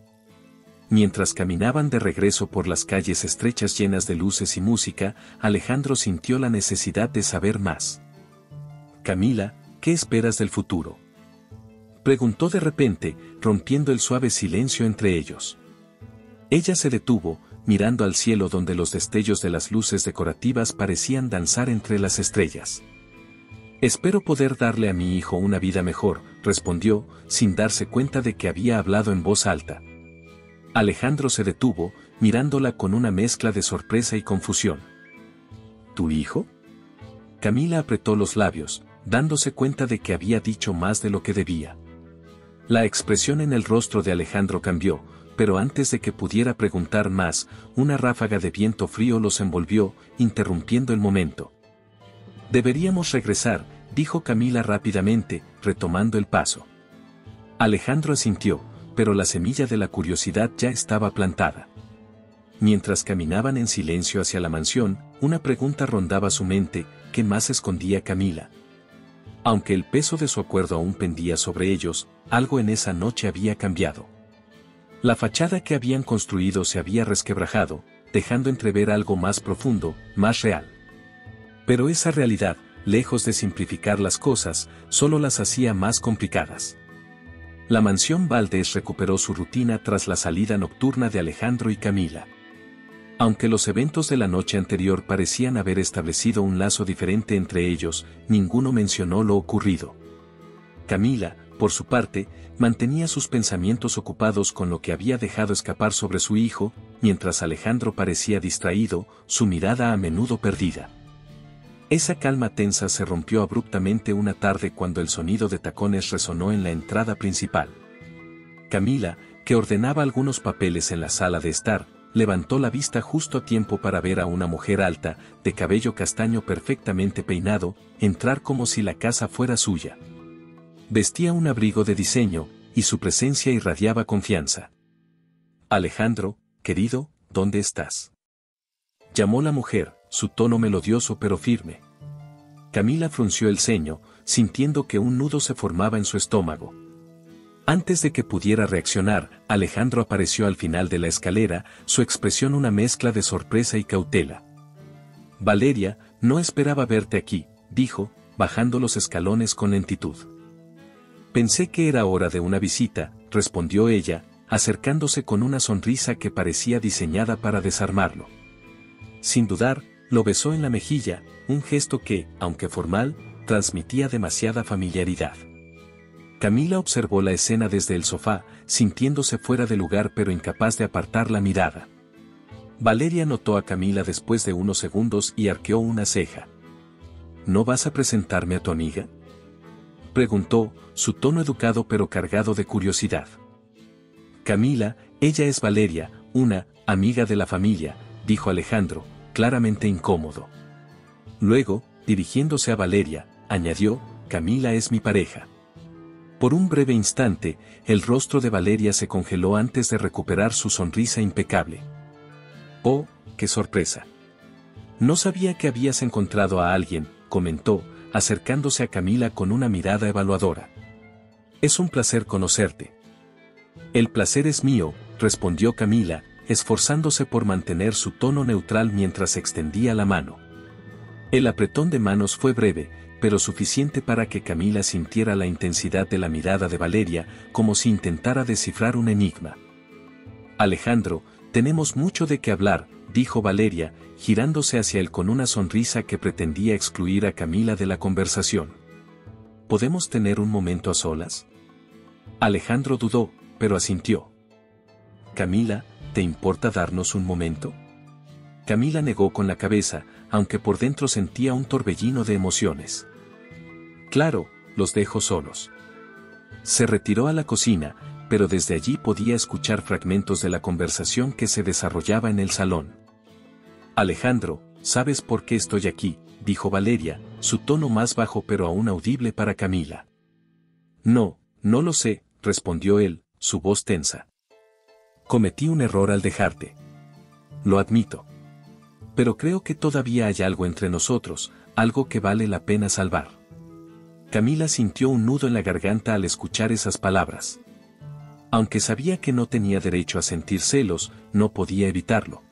Speaker 1: Mientras caminaban de regreso por las calles estrechas llenas de luces y música, Alejandro sintió la necesidad de saber más. Camila, ¿qué esperas del futuro?, preguntó de repente, rompiendo el suave silencio entre ellos. Ella se detuvo, mirando al cielo donde los destellos de las luces decorativas parecían danzar entre las estrellas. Espero poder darle a mi hijo una vida mejor, respondió, sin darse cuenta de que había hablado en voz alta. Alejandro se detuvo, mirándola con una mezcla de sorpresa y confusión. ¿Tu hijo? Camila apretó los labios, dándose cuenta de que había dicho más de lo que debía. La expresión en el rostro de Alejandro cambió, pero antes de que pudiera preguntar más, una ráfaga de viento frío los envolvió, interrumpiendo el momento. Deberíamos regresar, dijo Camila rápidamente, retomando el paso. Alejandro asintió, pero la semilla de la curiosidad ya estaba plantada. Mientras caminaban en silencio hacia la mansión, una pregunta rondaba su mente: ¿qué más escondía Camila? Aunque el peso de su acuerdo aún pendía sobre ellos, algo en esa noche había cambiado. La fachada que habían construido se había resquebrajado, dejando entrever algo más profundo, más real. Pero esa realidad, lejos de simplificar las cosas, solo las hacía más complicadas. La mansión Valdés recuperó su rutina tras la salida nocturna de Alejandro y Camila. Aunque los eventos de la noche anterior parecían haber establecido un lazo diferente entre ellos, ninguno mencionó lo ocurrido. Camila, por su parte, mantenía sus pensamientos ocupados con lo que había dejado escapar sobre su hijo, mientras Alejandro parecía distraído, su mirada a menudo perdida. Esa calma tensa se rompió abruptamente una tarde cuando el sonido de tacones resonó en la entrada principal. Camila, que ordenaba algunos papeles en la sala de estar, levantó la vista justo a tiempo para ver a una mujer alta, de cabello castaño perfectamente peinado, entrar como si la casa fuera suya. Vestía un abrigo de diseño, y su presencia irradiaba confianza. Alejandro, querido, ¿dónde estás?, llamó la mujer, su tono melodioso pero firme. Camila frunció el ceño, sintiendo que un nudo se formaba en su estómago. Antes de que pudiera reaccionar, Alejandro apareció al final de la escalera, su expresión una mezcla de sorpresa y cautela. Valeria, no esperaba verte aquí, dijo, bajando los escalones con lentitud. Pensé que era hora de una visita, respondió ella, acercándose con una sonrisa que parecía diseñada para desarmarlo. Sin dudar, lo besó en la mejilla, un gesto que, aunque formal, transmitía demasiada familiaridad. Camila observó la escena desde el sofá, sintiéndose fuera de lugar pero incapaz de apartar la mirada. Valeria notó a Camila después de unos segundos y arqueó una ceja. ¿No vas a presentarme a tu amiga?, preguntó, su tono educado pero cargado de curiosidad. Camila, Ella es Valeria, una amiga de la familia, dijo Alejandro, claramente incómodo. Luego, dirigiéndose a Valeria, añadió, Camila es mi pareja. Por un breve instante, el rostro de Valeria se congeló antes de recuperar su sonrisa impecable. ¡Oh, qué sorpresa! No sabía que habías encontrado a alguien, comentó, acercándose a Camila con una mirada evaluadora. Es un placer conocerte. El placer es mío, respondió Camila, esforzándose por mantener su tono neutral mientras extendía la mano. El apretón de manos fue breve, pero suficiente para que Camila sintiera la intensidad de la mirada de Valeria, como si intentara descifrar un enigma. Alejandro, tenemos mucho de qué hablar, dijo Valeria, girándose hacia él con una sonrisa que pretendía excluir a Camila de la conversación. ¿Podemos tener un momento a solas? Alejandro dudó, pero asintió. Camila, ¿te importa darnos un momento? Camila negó con la cabeza, aunque por dentro sentía un torbellino de emociones. Claro, los dejo solos. Se retiró a la cocina, pero desde allí podía escuchar fragmentos de la conversación que se desarrollaba en el salón. Alejandro, ¿sabes por qué estoy aquí?, dijo Valeria, su tono más bajo pero aún audible para Camila. No, no lo sé, respondió él, su voz tensa. Cometí un error al dejarte. Lo admito. Pero creo que todavía hay algo entre nosotros, algo que vale la pena salvar. Camila sintió un nudo en la garganta al escuchar esas palabras. Aunque sabía que no tenía derecho a sentir celos, no podía evitarlo.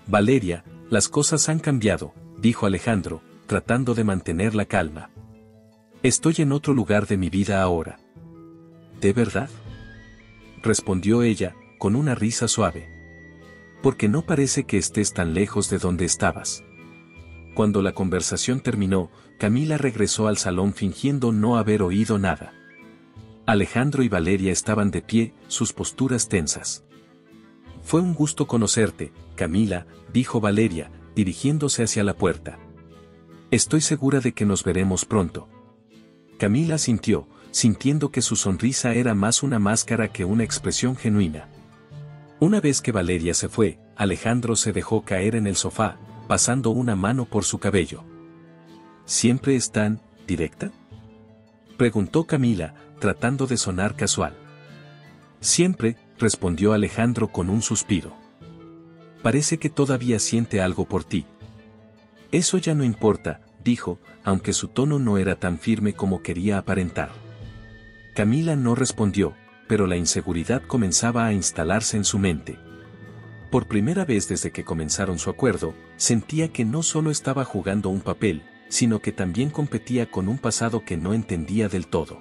Speaker 1: Valeria, las cosas han cambiado, dijo Alejandro, tratando de mantener la calma. Estoy en otro lugar de mi vida ahora. ¿De verdad?, respondió ella, con una risa suave. Porque no parece que estés tan lejos de donde estabas. Cuando la conversación terminó, Camila regresó al salón fingiendo no haber oído nada. Alejandro y Valeria estaban de pie, sus posturas tensas. Fue un gusto conocerte, Camila, dijo Valeria, dirigiéndose hacia la puerta. Estoy segura de que nos veremos pronto. Camila asintió, sintiendo que su sonrisa era más una máscara que una expresión genuina. Una vez que Valeria se fue, Alejandro se dejó caer en el sofá, pasando una mano por su cabello. ¿Siempre es tan directa?, preguntó Camila, tratando de sonar casual. Siempre, respondió Alejandro con un suspiro. Parece que todavía siente algo por ti. Eso ya no importa, dijo, aunque su tono no era tan firme como quería aparentar. Camila no respondió, pero la inseguridad comenzaba a instalarse en su mente. Por primera vez desde que comenzaron su acuerdo, sentía que no solo estaba jugando un papel, sino que también competía con un pasado que no entendía del todo.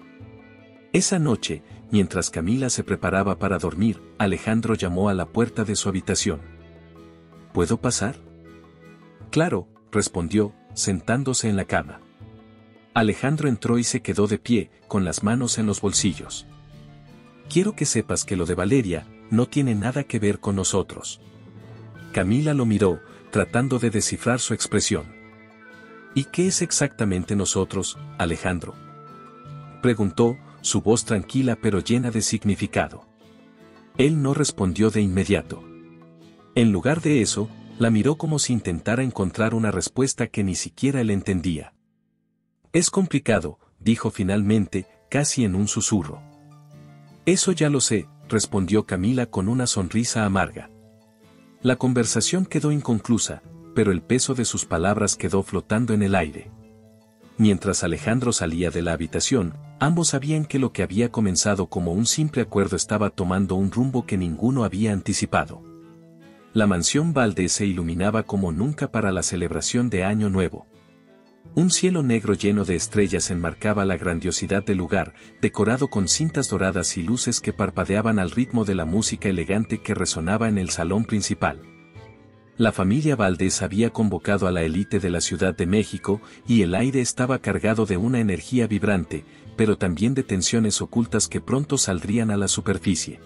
Speaker 1: Esa noche, mientras Camila se preparaba para dormir, Alejandro llamó a la puerta de su habitación. ¿Puedo pasar? Claro, respondió, sentándose en la cama. Alejandro entró y se quedó de pie, con las manos en los bolsillos. Quiero que sepas que lo de Valeria no tiene nada que ver con nosotros. Camila lo miró, tratando de descifrar su expresión. ¿Y qué es exactamente nosotros, Alejandro?, preguntó, su voz tranquila pero llena de significado. Él no respondió de inmediato. En lugar de eso, la miró como si intentara encontrar una respuesta que ni siquiera él entendía. Es complicado, dijo finalmente, casi en un susurro. Eso ya lo sé, respondió Camila con una sonrisa amarga. La conversación quedó inconclusa, pero el peso de sus palabras quedó flotando en el aire. Mientras Alejandro salía de la habitación, ambos sabían que lo que había comenzado como un simple acuerdo estaba tomando un rumbo que ninguno había anticipado. La mansión Valdés se iluminaba como nunca para la celebración de Año Nuevo. Un cielo negro lleno de estrellas enmarcaba la grandiosidad del lugar, decorado con cintas doradas y luces que parpadeaban al ritmo de la música elegante que resonaba en el salón principal. La familia Valdés había convocado a la élite de la Ciudad de México, y el aire estaba cargado de una energía vibrante, pero también de tensiones ocultas que pronto saldrían a la superficie.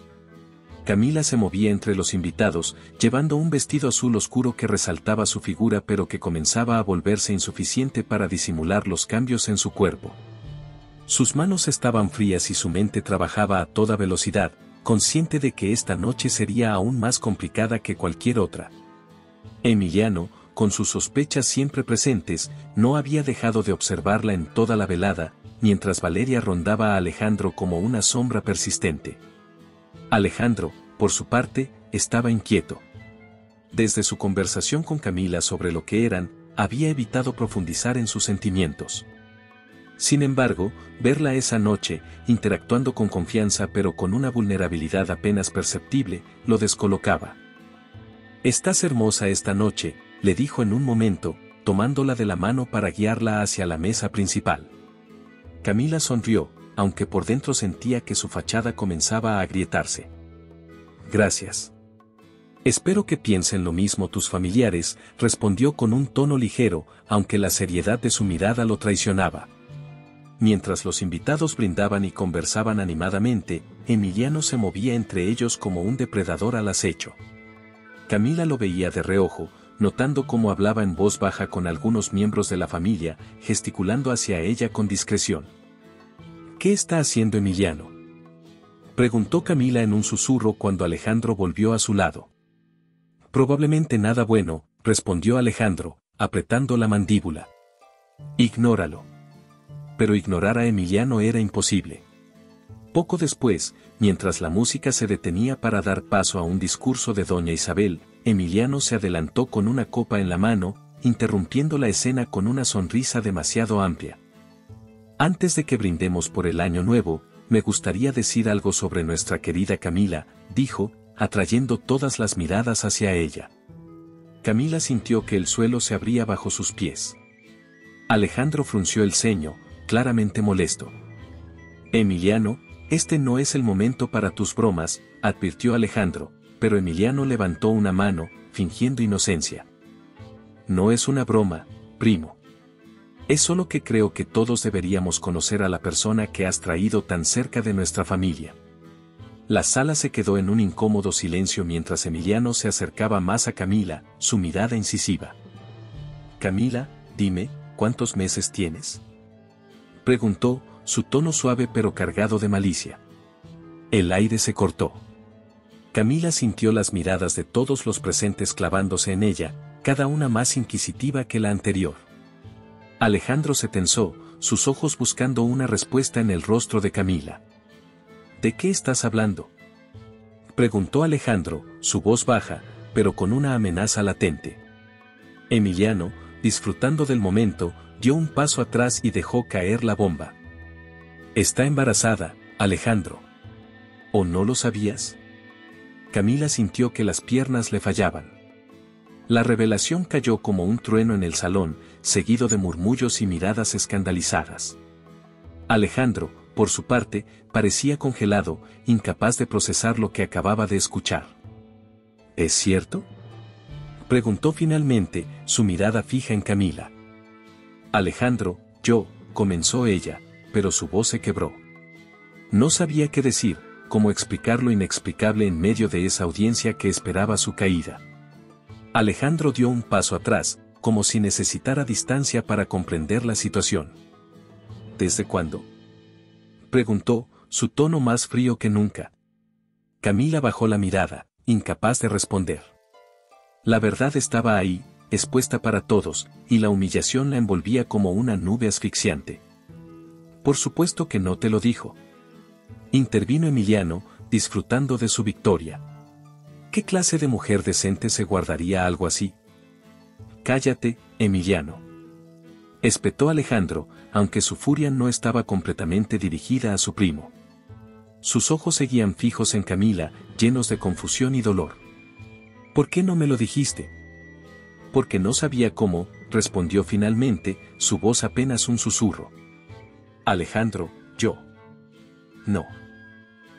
Speaker 1: Camila se movía entre los invitados, llevando un vestido azul oscuro que resaltaba su figura pero que comenzaba a volverse insuficiente para disimular los cambios en su cuerpo. Sus manos estaban frías y su mente trabajaba a toda velocidad, consciente de que esta noche sería aún más complicada que cualquier otra. Emiliano, con sus sospechas siempre presentes, no había dejado de observarla en toda la velada, mientras Valeria rondaba a Alejandro como una sombra persistente. Alejandro, por su parte, estaba inquieto. Desde su conversación con Camila sobre lo que eran, había evitado profundizar en sus sentimientos. Sin embargo, verla esa noche, interactuando con confianza pero con una vulnerabilidad apenas perceptible, lo descolocaba. «Estás hermosa esta noche», le dijo en un momento, tomándola de la mano para guiarla hacia la mesa principal. Camila sonrió, aunque por dentro sentía que su fachada comenzaba a agrietarse. «Gracias. Espero que piensen lo mismo tus familiares», respondió con un tono ligero, aunque la seriedad de su mirada lo traicionaba. Mientras los invitados brindaban y conversaban animadamente, Emiliano se movía entre ellos como un depredador al acecho. Camila lo veía de reojo, notando cómo hablaba en voz baja con algunos miembros de la familia, gesticulando hacia ella con discreción. «¿Qué está haciendo Emiliano?», preguntó Camila en un susurro cuando Alejandro volvió a su lado. «Probablemente nada bueno», respondió Alejandro, apretando la mandíbula. «Ignóralo». Pero ignorar a Emiliano era imposible. Poco después, mientras la música se detenía para dar paso a un discurso de doña Isabel, Emiliano se adelantó con una copa en la mano, interrumpiendo la escena con una sonrisa demasiado amplia. «Antes de que brindemos por el año nuevo, me gustaría decir algo sobre nuestra querida Camila», dijo, atrayendo todas las miradas hacia ella. Camila sintió que el suelo se abría bajo sus pies. Alejandro frunció el ceño, claramente molesto. «Emiliano, este no es el momento para tus bromas», advirtió Alejandro, pero Emiliano levantó una mano, fingiendo inocencia. «No es una broma, primo. Es solo que creo que todos deberíamos conocer a la persona que has traído tan cerca de nuestra familia». La sala se quedó en un incómodo silencio mientras Emiliano se acercaba más a Camila, su mirada incisiva. «Camila, dime, ¿cuántos meses tienes?», preguntó, su tono suave pero cargado de malicia. El aire se cortó. Camila sintió las miradas de todos los presentes clavándose en ella, cada una más inquisitiva que la anterior. Alejandro se tensó, sus ojos buscando una respuesta en el rostro de Camila. «¿De qué estás hablando?», preguntó Alejandro, su voz baja, pero con una amenaza latente. Emiliano, disfrutando del momento, dio un paso atrás y dejó caer la bomba. «Está embarazada, Alejandro. ¿O no lo sabías?». Camila sintió que las piernas le fallaban. La revelación cayó como un trueno en el salón, seguido de murmullos y miradas escandalizadas. Alejandro, por su parte, parecía congelado, incapaz de procesar lo que acababa de escuchar. «¿Es cierto?», preguntó finalmente, su mirada fija en Camila. «Alejandro, comenzó ella, pero su voz se quebró. No sabía qué decir, cómo explicar lo inexplicable en medio de esa audiencia que esperaba su caída. Alejandro dio un paso atrás, como si necesitara distancia para comprender la situación. «¿Desde cuándo?», preguntó, su tono más frío que nunca. Camila bajó la mirada, incapaz de responder. La verdad estaba ahí, expuesta para todos, y la humillación la envolvía como una nube asfixiante. «Por supuesto que no te lo dijo», intervino Emiliano, disfrutando de su victoria. «¿Qué clase de mujer decente se guardaría algo así?». «Cállate, Emiliano», espetó Alejandro, aunque su furia no estaba completamente dirigida a su primo. Sus ojos seguían fijos en Camila, llenos de confusión y dolor. «¿Por qué no me lo dijiste?». «Porque no sabía cómo», respondió finalmente, su voz apenas un susurro. «Alejandro, No.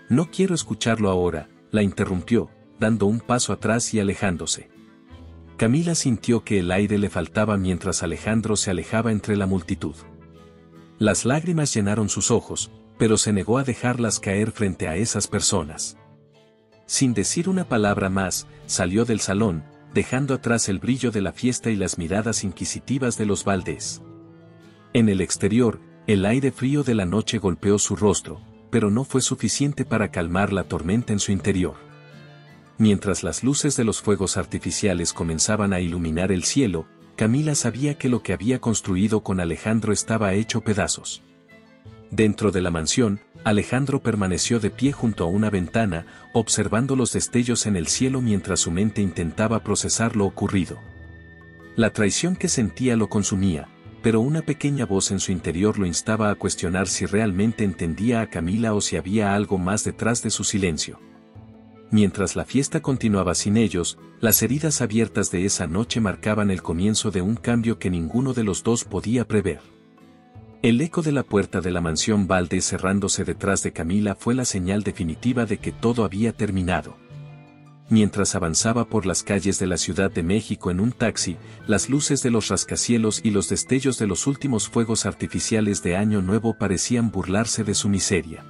Speaker 1: No quiero escucharlo ahora», la interrumpió, dando un paso atrás y alejándose. Camila sintió que el aire le faltaba mientras Alejandro se alejaba entre la multitud. Las lágrimas llenaron sus ojos, pero se negó a dejarlas caer frente a esas personas. Sin decir una palabra más, salió del salón, dejando atrás el brillo de la fiesta y las miradas inquisitivas de los Valdés. En el exterior, el aire frío de la noche golpeó su rostro, pero no fue suficiente para calmar la tormenta en su interior. Mientras las luces de los fuegos artificiales comenzaban a iluminar el cielo, Camila sabía que lo que había construido con Alejandro estaba hecho pedazos. Dentro de la mansión, Alejandro permaneció de pie junto a una ventana, observando los destellos en el cielo mientras su mente intentaba procesar lo ocurrido. La traición que sentía lo consumía, pero una pequeña voz en su interior lo instaba a cuestionar si realmente entendía a Camila o si había algo más detrás de su silencio. Mientras la fiesta continuaba sin ellos, las heridas abiertas de esa noche marcaban el comienzo de un cambio que ninguno de los dos podía prever. El eco de la puerta de la mansión Valdez cerrándose detrás de Camila fue la señal definitiva de que todo había terminado. Mientras avanzaba por las calles de la Ciudad de México en un taxi, las luces de los rascacielos y los destellos de los últimos fuegos artificiales de Año Nuevo parecían burlarse de su miseria.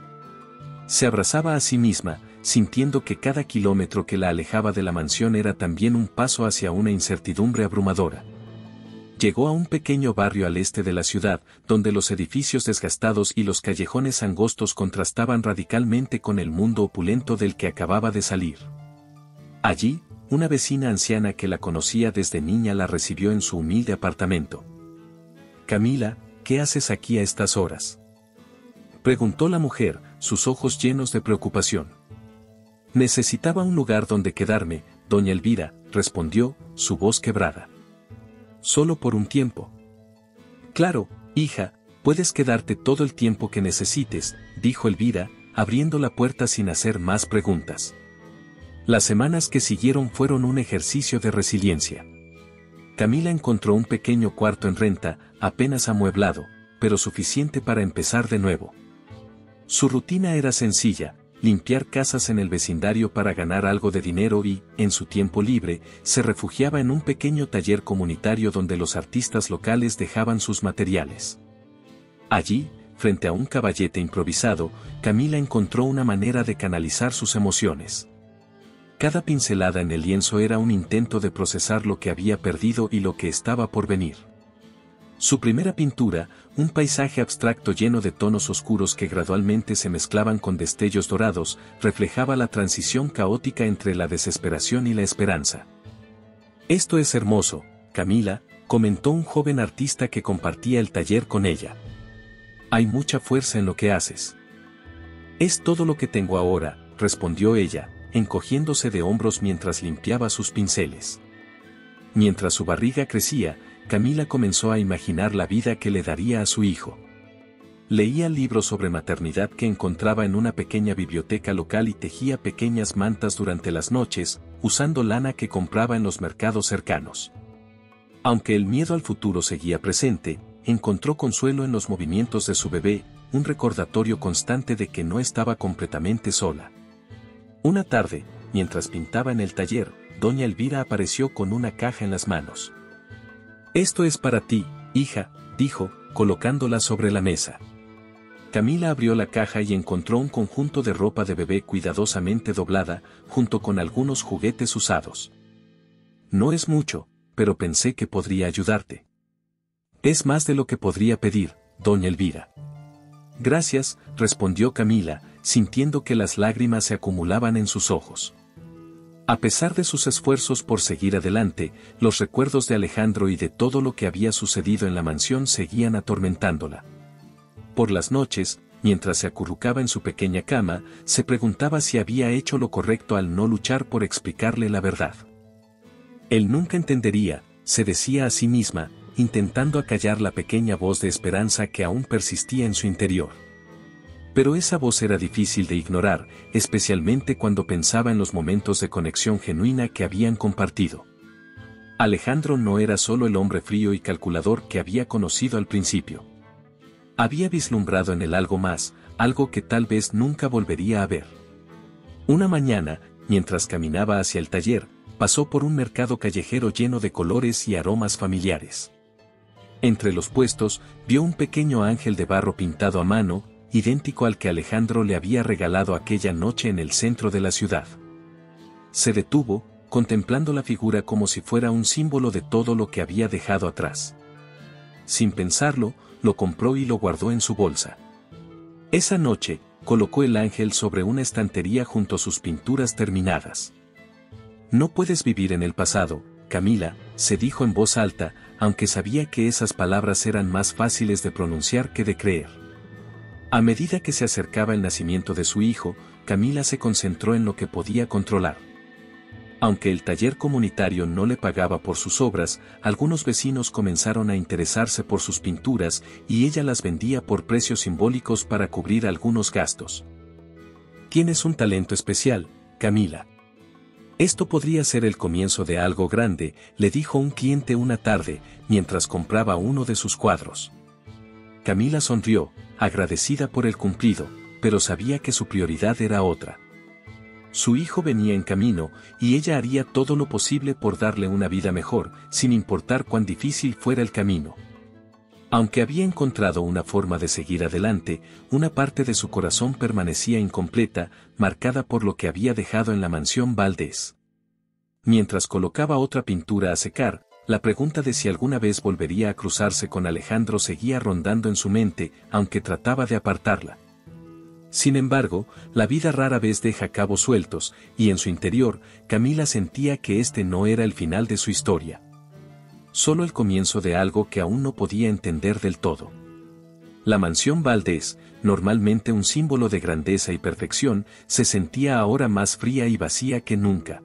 Speaker 1: Se abrazaba a sí misma, sintiendo que cada kilómetro que la alejaba de la mansión era también un paso hacia una incertidumbre abrumadora. Llegó a un pequeño barrio al este de la ciudad, donde los edificios desgastados y los callejones angostos contrastaban radicalmente con el mundo opulento del que acababa de salir. Allí, una vecina anciana que la conocía desde niña la recibió en su humilde apartamento. «Camila, ¿qué haces aquí a estas horas?», preguntó la mujer, sus ojos llenos de preocupación. «Necesitaba un lugar donde quedarme, doña Elvira», respondió, su voz quebrada. «¿Solo por un tiempo?». «Claro, hija, puedes quedarte todo el tiempo que necesites», dijo Elvira, abriendo la puerta sin hacer más preguntas. Las semanas que siguieron fueron un ejercicio de resiliencia. Camila encontró un pequeño cuarto en renta, apenas amueblado, pero suficiente para empezar de nuevo. Su rutina era sencilla: limpiar casas en el vecindario para ganar algo de dinero y, en su tiempo libre, se refugiaba en un pequeño taller comunitario donde los artistas locales dejaban sus materiales. Allí, frente a un caballete improvisado, Camila encontró una manera de canalizar sus emociones. Cada pincelada en el lienzo era un intento de procesar lo que había perdido y lo que estaba por venir. Su primera pintura, un paisaje abstracto lleno de tonos oscuros que gradualmente se mezclaban con destellos dorados, reflejaba la transición caótica entre la desesperación y la esperanza. «Esto es hermoso, Camila», comentó un joven artista que compartía el taller con ella. «Hay mucha fuerza en lo que haces». «Es todo lo que tengo ahora», respondió ella, encogiéndose de hombros mientras limpiaba sus pinceles. Mientras su barriga crecía, Camila comenzó a imaginar la vida que le daría a su hijo. Leía libros sobre maternidad que encontraba en una pequeña biblioteca local y tejía pequeñas mantas durante las noches, usando lana que compraba en los mercados cercanos. Aunque el miedo al futuro seguía presente, encontró consuelo en los movimientos de su bebé, un recordatorio constante de que no estaba completamente sola. Una tarde, mientras pintaba en el taller, doña Elvira apareció con una caja en las manos. «Esto es para ti, hija», dijo, colocándola sobre la mesa. Camila abrió la caja y encontró un conjunto de ropa de bebé cuidadosamente doblada, junto con algunos juguetes usados. «No es mucho, pero pensé que podría ayudarte». «Es más de lo que podría pedir, doña Elvira». «Gracias», respondió Camila, sintiendo que las lágrimas se acumulaban en sus ojos. A pesar de sus esfuerzos por seguir adelante, los recuerdos de Alejandro y de todo lo que había sucedido en la mansión seguían atormentándola. Por las noches, mientras se acurrucaba en su pequeña cama, se preguntaba si había hecho lo correcto al no luchar por explicarle la verdad. Él nunca entendería, se decía a sí misma, intentando acallar la pequeña voz de esperanza que aún persistía en su interior. Pero esa voz era difícil de ignorar, especialmente cuando pensaba en los momentos de conexión genuina que habían compartido. Alejandro no era solo el hombre frío y calculador que había conocido al principio. Había vislumbrado en él algo más, algo que tal vez nunca volvería a ver. Una mañana, mientras caminaba hacia el taller, pasó por un mercado callejero lleno de colores y aromas familiares. Entre los puestos, vio un pequeño ángel de barro pintado a mano, idéntico al que Alejandro le había regalado aquella noche en el centro de la ciudad. Se detuvo, contemplando la figura como si fuera un símbolo de todo lo que había dejado atrás. Sin pensarlo, lo compró y lo guardó en su bolsa. Esa noche, colocó el ángel sobre una estantería junto a sus pinturas terminadas. No puedes vivir en el pasado, Camila, se dijo en voz alta, aunque sabía que esas palabras eran más fáciles de pronunciar que de creer. A medida que se acercaba el nacimiento de su hijo, Camila se concentró en lo que podía controlar. Aunque el taller comunitario no le pagaba por sus obras, algunos vecinos comenzaron a interesarse por sus pinturas y ella las vendía por precios simbólicos para cubrir algunos gastos. Tienes un talento especial, Camila. Esto podría ser el comienzo de algo grande, le dijo un cliente una tarde, mientras compraba uno de sus cuadros. Camila sonrió, agradecida por el cumplido, pero sabía que su prioridad era otra. Su hijo venía en camino, y ella haría todo lo posible por darle una vida mejor, sin importar cuán difícil fuera el camino. Aunque había encontrado una forma de seguir adelante, una parte de su corazón permanecía incompleta, marcada por lo que había dejado en la mansión Valdés. Mientras colocaba otra pintura a secar, la pregunta de si alguna vez volvería a cruzarse con Alejandro seguía rondando en su mente, aunque trataba de apartarla. Sin embargo, la vida rara vez deja cabos sueltos, y en su interior, Camila sentía que este no era el final de su historia. Solo el comienzo de algo que aún no podía entender del todo. La mansión Valdés, normalmente un símbolo de grandeza y perfección, se sentía ahora más fría y vacía que nunca.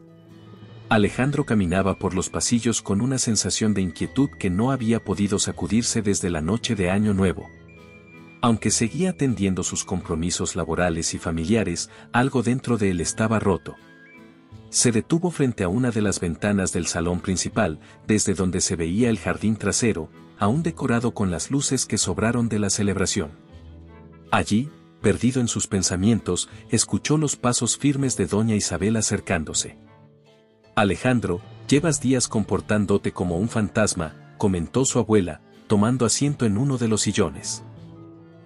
Speaker 1: Alejandro caminaba por los pasillos con una sensación de inquietud que no había podido sacudirse desde la noche de Año Nuevo. Aunque seguía atendiendo sus compromisos laborales y familiares, algo dentro de él estaba roto. Se detuvo frente a una de las ventanas del salón principal, desde donde se veía el jardín trasero, aún decorado con las luces que sobraron de la celebración. Allí, perdido en sus pensamientos, escuchó los pasos firmes de doña Isabel acercándose. Alejandro, llevas días comportándote como un fantasma, comentó su abuela, tomando asiento en uno de los sillones.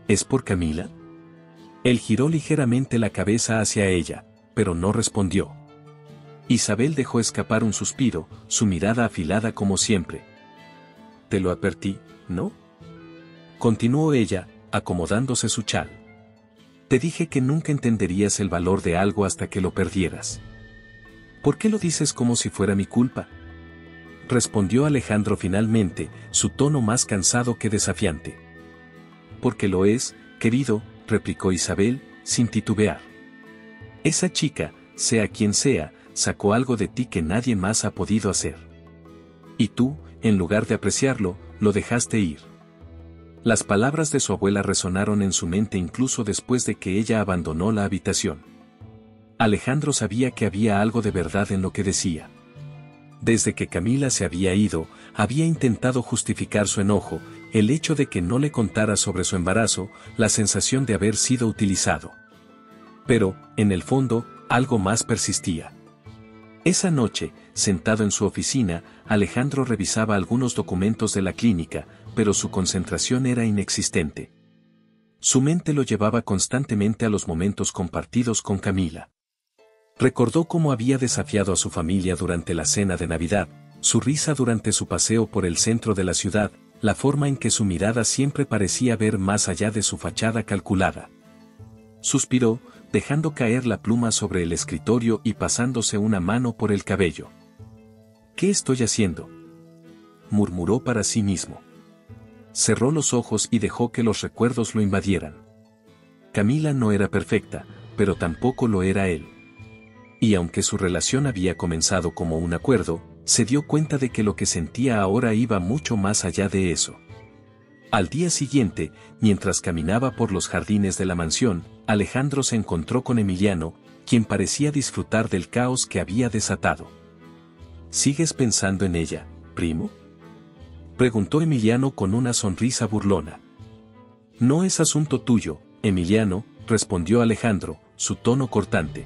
Speaker 1: ¿Es por Camila? Él giró ligeramente la cabeza hacia ella, pero no respondió. Isabel dejó escapar un suspiro, su mirada afilada como siempre. Te lo advertí, ¿no? Continuó ella, acomodándose su chal. Te dije que nunca entenderías el valor de algo hasta que lo perdieras. ¿Por qué lo dices como si fuera mi culpa? Respondió Alejandro finalmente, su tono más cansado que desafiante. Porque lo es, querido, replicó Isabel, sin titubear. Esa chica, sea quien sea, sacó algo de ti que nadie más ha podido hacer. Y tú, en lugar de apreciarlo, lo dejaste ir. Las palabras de su abuela resonaron en su mente incluso después de que ella abandonó la habitación. Alejandro sabía que había algo de verdad en lo que decía. Desde que Camila se había ido, había intentado justificar su enojo, el hecho de que no le contara sobre su embarazo, la sensación de haber sido utilizado. Pero, en el fondo, algo más persistía. Esa noche, sentado en su oficina, Alejandro revisaba algunos documentos de la clínica, pero su concentración era inexistente. Su mente lo llevaba constantemente a los momentos compartidos con Camila. Recordó cómo había desafiado a su familia durante la cena de Navidad, su risa durante su paseo por el centro de la ciudad, la forma en que su mirada siempre parecía ver más allá de su fachada calculada. Suspiró, dejando caer la pluma sobre el escritorio y pasándose una mano por el cabello. ¿Qué estoy haciendo?, murmuró para sí mismo. Cerró los ojos y dejó que los recuerdos lo invadieran. Camila no era perfecta, pero tampoco lo era él. Y aunque su relación había comenzado como un acuerdo, se dio cuenta de que lo que sentía ahora iba mucho más allá de eso. Al día siguiente, mientras caminaba por los jardines de la mansión, Alejandro se encontró con Emiliano, quien parecía disfrutar del caos que había desatado. ¿Sigues pensando en ella, primo?, preguntó Emiliano con una sonrisa burlona. No es asunto tuyo, Emiliano, respondió Alejandro, su tono cortante.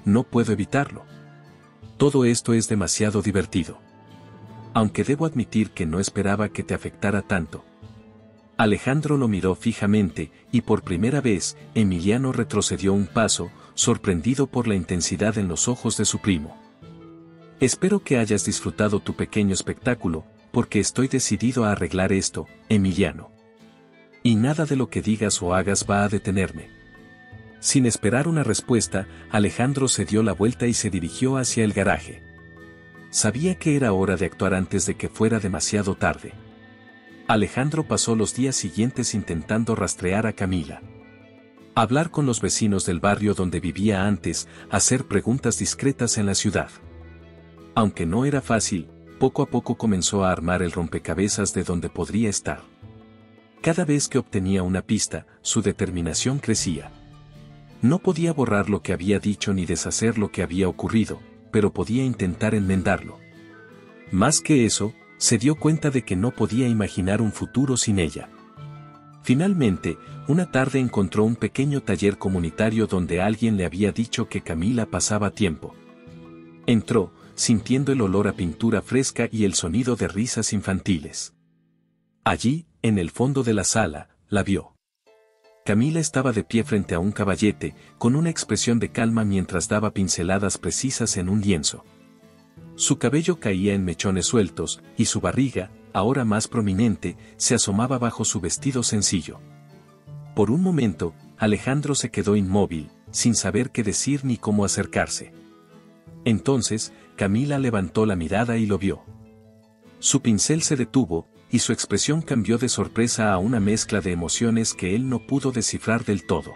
Speaker 1: No puedo evitarlo. Todo esto es demasiado divertido. Aunque debo admitir que no esperaba que te afectara tanto. Alejandro lo miró fijamente, y por primera vez, Emiliano retrocedió un paso, sorprendido por la intensidad en los ojos de su primo. Espero que hayas disfrutado tu pequeño espectáculo, porque estoy decidido a arreglar esto, Emiliano. Y nada de lo que digas o hagas va a detenerme. Sin esperar una respuesta, Alejandro se dio la vuelta y se dirigió hacia el garaje. Sabía que era hora de actuar antes de que fuera demasiado tarde. Alejandro pasó los días siguientes intentando rastrear a Camila. Hablar con los vecinos del barrio donde vivía antes, hacer preguntas discretas en la ciudad. Aunque no era fácil, poco a poco comenzó a armar el rompecabezas de donde podría estar. Cada vez que obtenía una pista, su determinación crecía. No podía borrar lo que había dicho ni deshacer lo que había ocurrido, pero podía intentar enmendarlo. Más que eso, se dio cuenta de que no podía imaginar un futuro sin ella. Finalmente, una tarde encontró un pequeño taller comunitario donde alguien le había dicho que Camila pasaba tiempo. Entró, sintiendo el olor a pintura fresca y el sonido de risas infantiles. Allí, en el fondo de la sala, la vio. Camila estaba de pie frente a un caballete, con una expresión de calma mientras daba pinceladas precisas en un lienzo. Su cabello caía en mechones sueltos, y su barriga, ahora más prominente, se asomaba bajo su vestido sencillo. Por un momento, Alejandro se quedó inmóvil, sin saber qué decir ni cómo acercarse. Entonces, Camila levantó la mirada y lo vio. Su pincel se detuvo, y su expresión cambió de sorpresa a una mezcla de emociones que él no pudo descifrar del todo.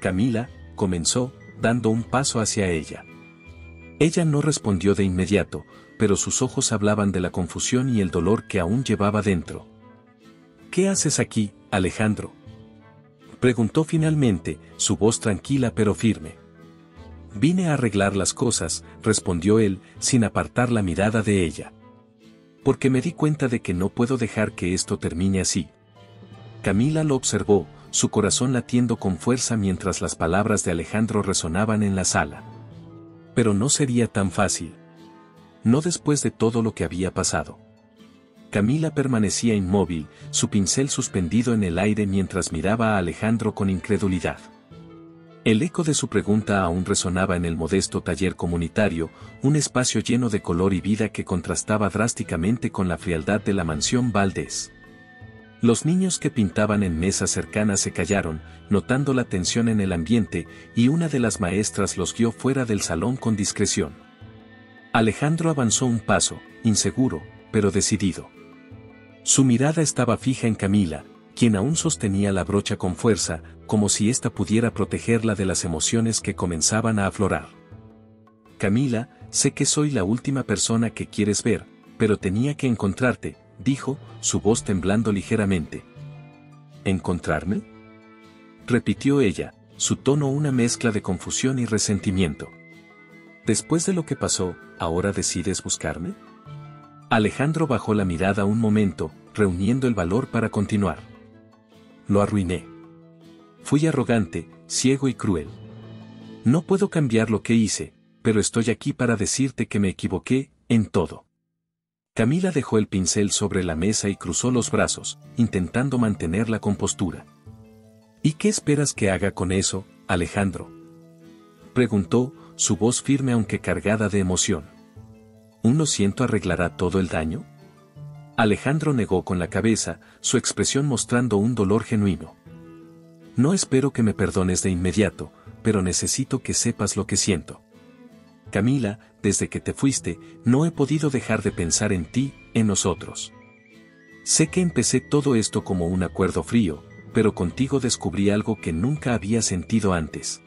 Speaker 1: Camila, comenzó, dando un paso hacia ella. Ella no respondió de inmediato, pero sus ojos hablaban de la confusión y el dolor que aún llevaba dentro. ¿Qué haces aquí, Alejandro?, preguntó finalmente, su voz tranquila pero firme. Vine a arreglar las cosas, respondió él, sin apartar la mirada de ella. Porque me di cuenta de que no puedo dejar que esto termine así. Camila lo observó, su corazón latiendo con fuerza mientras las palabras de Alejandro resonaban en la sala. Pero no sería tan fácil. No después de todo lo que había pasado. Camila permanecía inmóvil, su pincel suspendido en el aire mientras miraba a Alejandro con incredulidad. El eco de su pregunta aún resonaba en el modesto taller comunitario, un espacio lleno de color y vida que contrastaba drásticamente con la frialdad de la mansión Valdés. Los niños que pintaban en mesas cercanas se callaron, notando la tensión en el ambiente, y una de las maestras los guió fuera del salón con discreción. Alejandro avanzó un paso, inseguro, pero decidido. Su mirada estaba fija en Camila, quien aún sostenía la brocha con fuerza, como si ésta pudiera protegerla de las emociones que comenzaban a aflorar. Camila, sé que soy la última persona que quieres ver, pero tenía que encontrarte, dijo, su voz temblando ligeramente. ¿Encontrarme?, repitió ella, su tono una mezcla de confusión y resentimiento. Después de lo que pasó, ¿ahora decides buscarme? Alejandro bajó la mirada un momento, reuniendo el valor para continuar. Lo arruiné. Fui arrogante, ciego y cruel. No puedo cambiar lo que hice, pero estoy aquí para decirte que me equivoqué, en todo. Camila dejó el pincel sobre la mesa y cruzó los brazos, intentando mantener la compostura. ¿Y qué esperas que haga con eso, Alejandro?, preguntó, su voz firme aunque cargada de emoción. ¿Un lo siento arreglará todo el daño? Alejandro negó con la cabeza, su expresión mostrando un dolor genuino. No espero que me perdones de inmediato, pero necesito que sepas lo que siento. Camila, desde que te fuiste, no he podido dejar de pensar en ti, en nosotros. Sé que empecé todo esto como un acuerdo frío, pero contigo descubrí algo que nunca había sentido antes.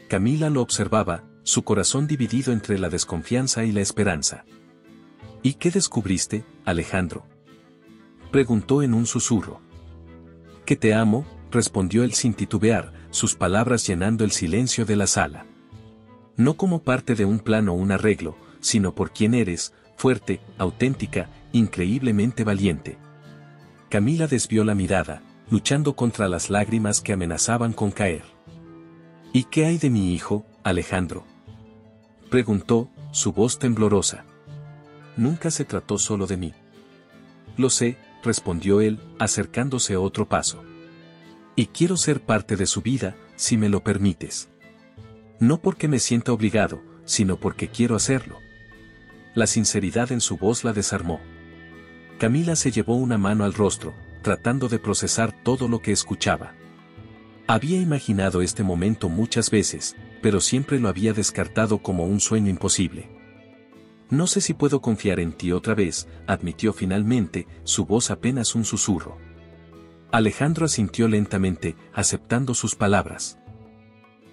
Speaker 1: Camila lo observaba, su corazón dividido entre la desconfianza y la esperanza. ¿Y qué descubriste, Alejandro?, preguntó en un susurro. Que te amo, respondió él sin titubear, sus palabras llenando el silencio de la sala. No como parte de un plan o un arreglo, sino por quien eres, fuerte, auténtica, increíblemente valiente. Camila desvió la mirada, luchando contra las lágrimas que amenazaban con caer. ¿Y qué hay de mi hijo, Alejandro?, preguntó, su voz temblorosa. Nunca se trató solo de mí. Lo sé, respondió él, acercándose otro paso. Y quiero ser parte de su vida, si me lo permites. No porque me sienta obligado, sino porque quiero hacerlo. La sinceridad en su voz la desarmó. Camila se llevó una mano al rostro, tratando de procesar todo lo que escuchaba. Había imaginado este momento muchas veces, pero siempre lo había descartado como un sueño imposible. No sé si puedo confiar en ti otra vez, admitió finalmente, su voz apenas un susurro. Alejandro asintió lentamente, aceptando sus palabras.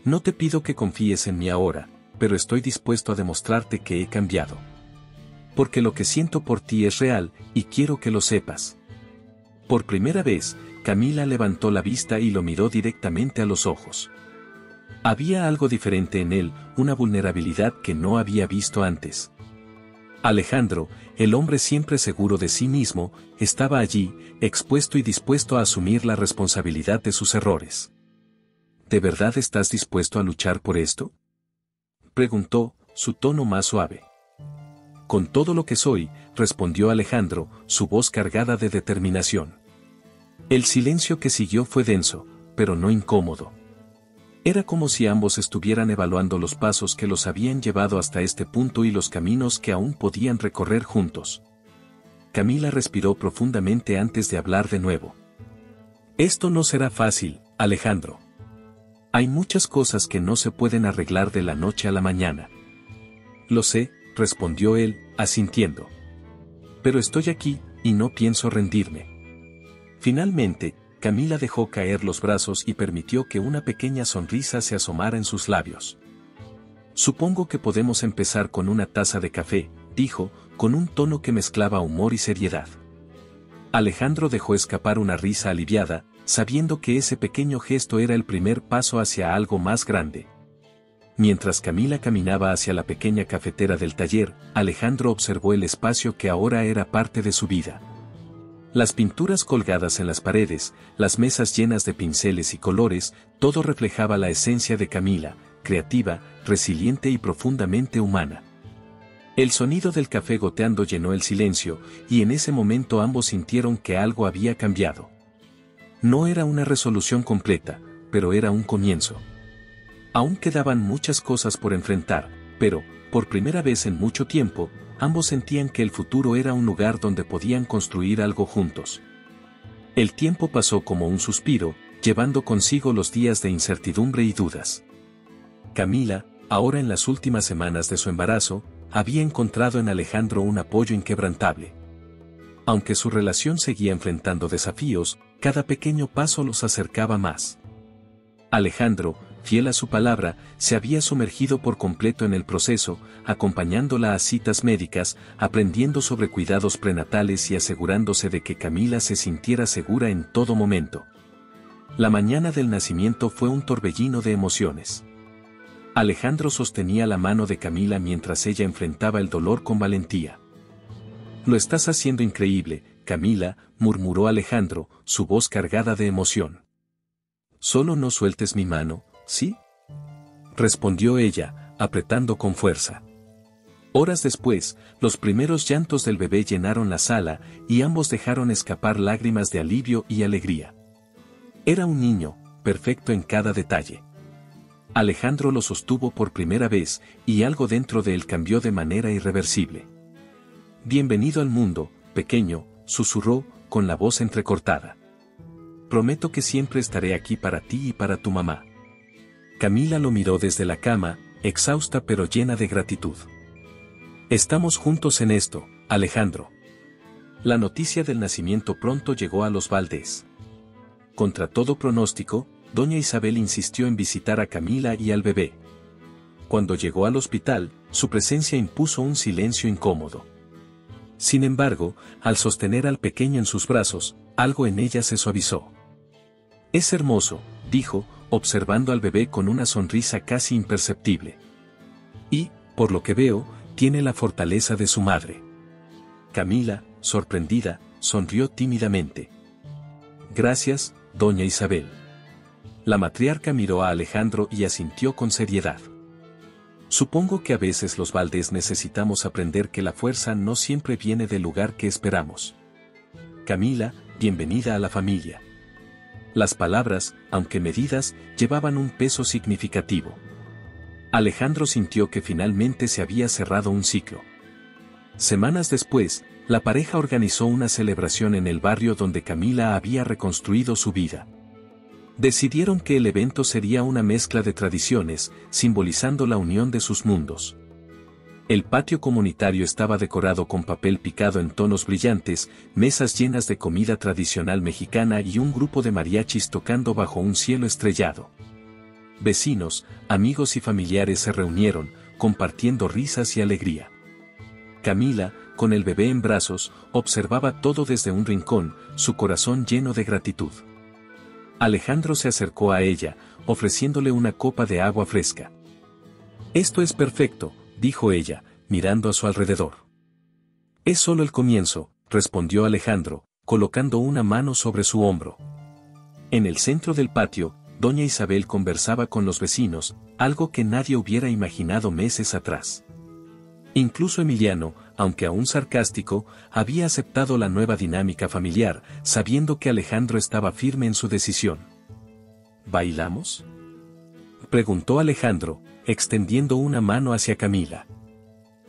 Speaker 1: No te pido que confíes en mí ahora, pero estoy dispuesto a demostrarte que he cambiado. Porque lo que siento por ti es real, y quiero que lo sepas. Por primera vez, Camila levantó la vista y lo miró directamente a los ojos. Había algo diferente en él, una vulnerabilidad que no había visto antes. Alejandro, el hombre siempre seguro de sí mismo, estaba allí, expuesto y dispuesto a asumir la responsabilidad de sus errores. ¿De verdad estás dispuesto a luchar por esto?, preguntó, su tono más suave. Con todo lo que soy, respondió Alejandro, su voz cargada de determinación. El silencio que siguió fue denso, pero no incómodo. Era como si ambos estuvieran evaluando los pasos que los habían llevado hasta este punto y los caminos que aún podían recorrer juntos. Camila respiró profundamente antes de hablar de nuevo. Esto no será fácil, Alejandro. Hay muchas cosas que no se pueden arreglar de la noche a la mañana. Lo sé, respondió él, asintiendo. Pero estoy aquí, y no pienso rendirme. Finalmente, Camila dejó caer los brazos y permitió que una pequeña sonrisa se asomara en sus labios. Supongo que podemos empezar con una taza de café, dijo, con un tono que mezclaba humor y seriedad. Alejandro dejó escapar una risa aliviada, sabiendo que ese pequeño gesto era el primer paso hacia algo más grande. Mientras Camila caminaba hacia la pequeña cafetera del taller, Alejandro observó el espacio que ahora era parte de su vida. Las pinturas colgadas en las paredes, las mesas llenas de pinceles y colores, todo reflejaba la esencia de Camila, creativa, resiliente y profundamente humana. El sonido del café goteando llenó el silencio, y en ese momento ambos sintieron que algo había cambiado. No era una resolución completa, pero era un comienzo. Aún quedaban muchas cosas por enfrentar, pero, por primera vez en mucho tiempo, ambos sentían que el futuro era un lugar donde podían construir algo juntos. El tiempo pasó como un suspiro, llevando consigo los días de incertidumbre y dudas. Camila, ahora en las últimas semanas de su embarazo, había encontrado en Alejandro un apoyo inquebrantable. Aunque su relación seguía enfrentando desafíos, cada pequeño paso los acercaba más. Alejandro, fiel a su palabra, se había sumergido por completo en el proceso, acompañándola a citas médicas, aprendiendo sobre cuidados prenatales y asegurándose de que Camila se sintiera segura en todo momento. La mañana del nacimiento fue un torbellino de emociones. Alejandro sostenía la mano de Camila mientras ella enfrentaba el dolor con valentía. «Lo estás haciendo increíble, Camila», murmuró Alejandro, su voz cargada de emoción. «Solo no sueltes mi mano, ¿sí?», respondió ella, apretando con fuerza. Horas después, los primeros llantos del bebé llenaron la sala, y ambos dejaron escapar lágrimas de alivio y alegría. Era un niño, perfecto en cada detalle. Alejandro lo sostuvo por primera vez, y algo dentro de él cambió de manera irreversible. «Bienvenido al mundo, pequeño», susurró, con la voz entrecortada. «Prometo que siempre estaré aquí para ti y para tu mamá». Camila lo miró desde la cama, exhausta pero llena de gratitud. «Estamos juntos en esto, Alejandro». La noticia del nacimiento pronto llegó a los Valdés. Contra todo pronóstico, doña Isabel insistió en visitar a Camila y al bebé. Cuando llegó al hospital, su presencia impuso un silencio incómodo. Sin embargo, al sostener al pequeño en sus brazos, algo en ella se suavizó. «Es hermoso», dijo, observando al bebé con una sonrisa casi imperceptible. «Y, por lo que veo, tiene la fortaleza de su madre». Camila, sorprendida, sonrió tímidamente. «Gracias, doña Isabel». La matriarca miró a Alejandro y asintió con seriedad. «Supongo que a veces los Valdés necesitamos aprender que la fuerza no siempre viene del lugar que esperamos. Camila, bienvenida a la familia». Las palabras, aunque medidas, llevaban un peso significativo. Alejandro sintió que finalmente se había cerrado un ciclo. Semanas después, la pareja organizó una celebración en el barrio donde Camila había reconstruido su vida. Decidieron que el evento sería una mezcla de tradiciones, simbolizando la unión de sus mundos. El patio comunitario estaba decorado con papel picado en tonos brillantes, mesas llenas de comida tradicional mexicana y un grupo de mariachis tocando bajo un cielo estrellado. Vecinos, amigos y familiares se reunieron, compartiendo risas y alegría. Camila, con el bebé en brazos, observaba todo desde un rincón, su corazón lleno de gratitud. Alejandro se acercó a ella, ofreciéndole una copa de agua fresca. «Esto es perfecto», dijo ella, mirando a su alrededor. «Es solo el comienzo», respondió Alejandro, colocando una mano sobre su hombro. En el centro del patio, doña Isabel conversaba con los vecinos, algo que nadie hubiera imaginado meses atrás. Incluso Emiliano, aunque aún sarcástico, había aceptado la nueva dinámica familiar, sabiendo que Alejandro estaba firme en su decisión. ¿Bailamos?, preguntó Alejandro, extendiendo una mano hacia Camila.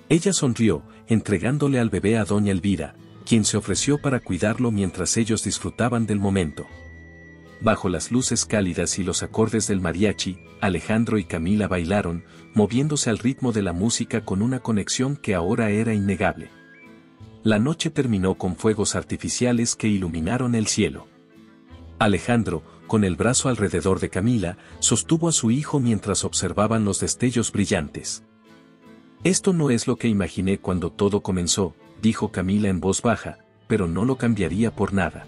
Speaker 1: Ella sonrió, entregándole al bebé a doña Elvira, quien se ofreció para cuidarlo mientras ellos disfrutaban del momento. Bajo las luces cálidas y los acordes del mariachi, Alejandro y Camila bailaron, moviéndose al ritmo de la música con una conexión que ahora era innegable. La noche terminó con fuegos artificiales que iluminaron el cielo. Alejandro, con el brazo alrededor de Camila, sostuvo a su hijo mientras observaban los destellos brillantes. «Esto no es lo que imaginé cuando todo comenzó», dijo Camila en voz baja, «pero no lo cambiaría por nada».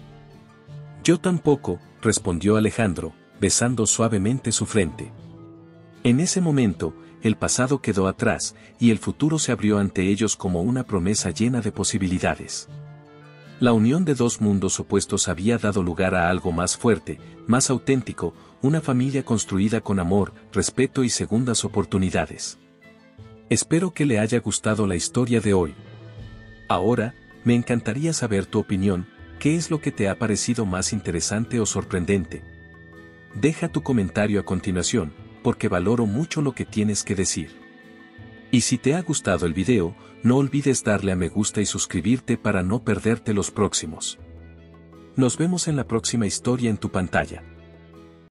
Speaker 1: «Yo tampoco», respondió Alejandro, besando suavemente su frente. En ese momento, el pasado quedó atrás, y el futuro se abrió ante ellos como una promesa llena de posibilidades. La unión de dos mundos opuestos había dado lugar a algo más fuerte, más auténtico, una familia construida con amor, respeto y segundas oportunidades. Espero que le haya gustado la historia de hoy. Ahora, me encantaría saber tu opinión. ¿Qué es lo que te ha parecido más interesante o sorprendente? Deja tu comentario a continuación, porque valoro mucho lo que tienes que decir. Y si te ha gustado el video, no olvides darle a me gusta y suscribirte para no perderte los próximos. Nos vemos en la próxima historia en tu pantalla.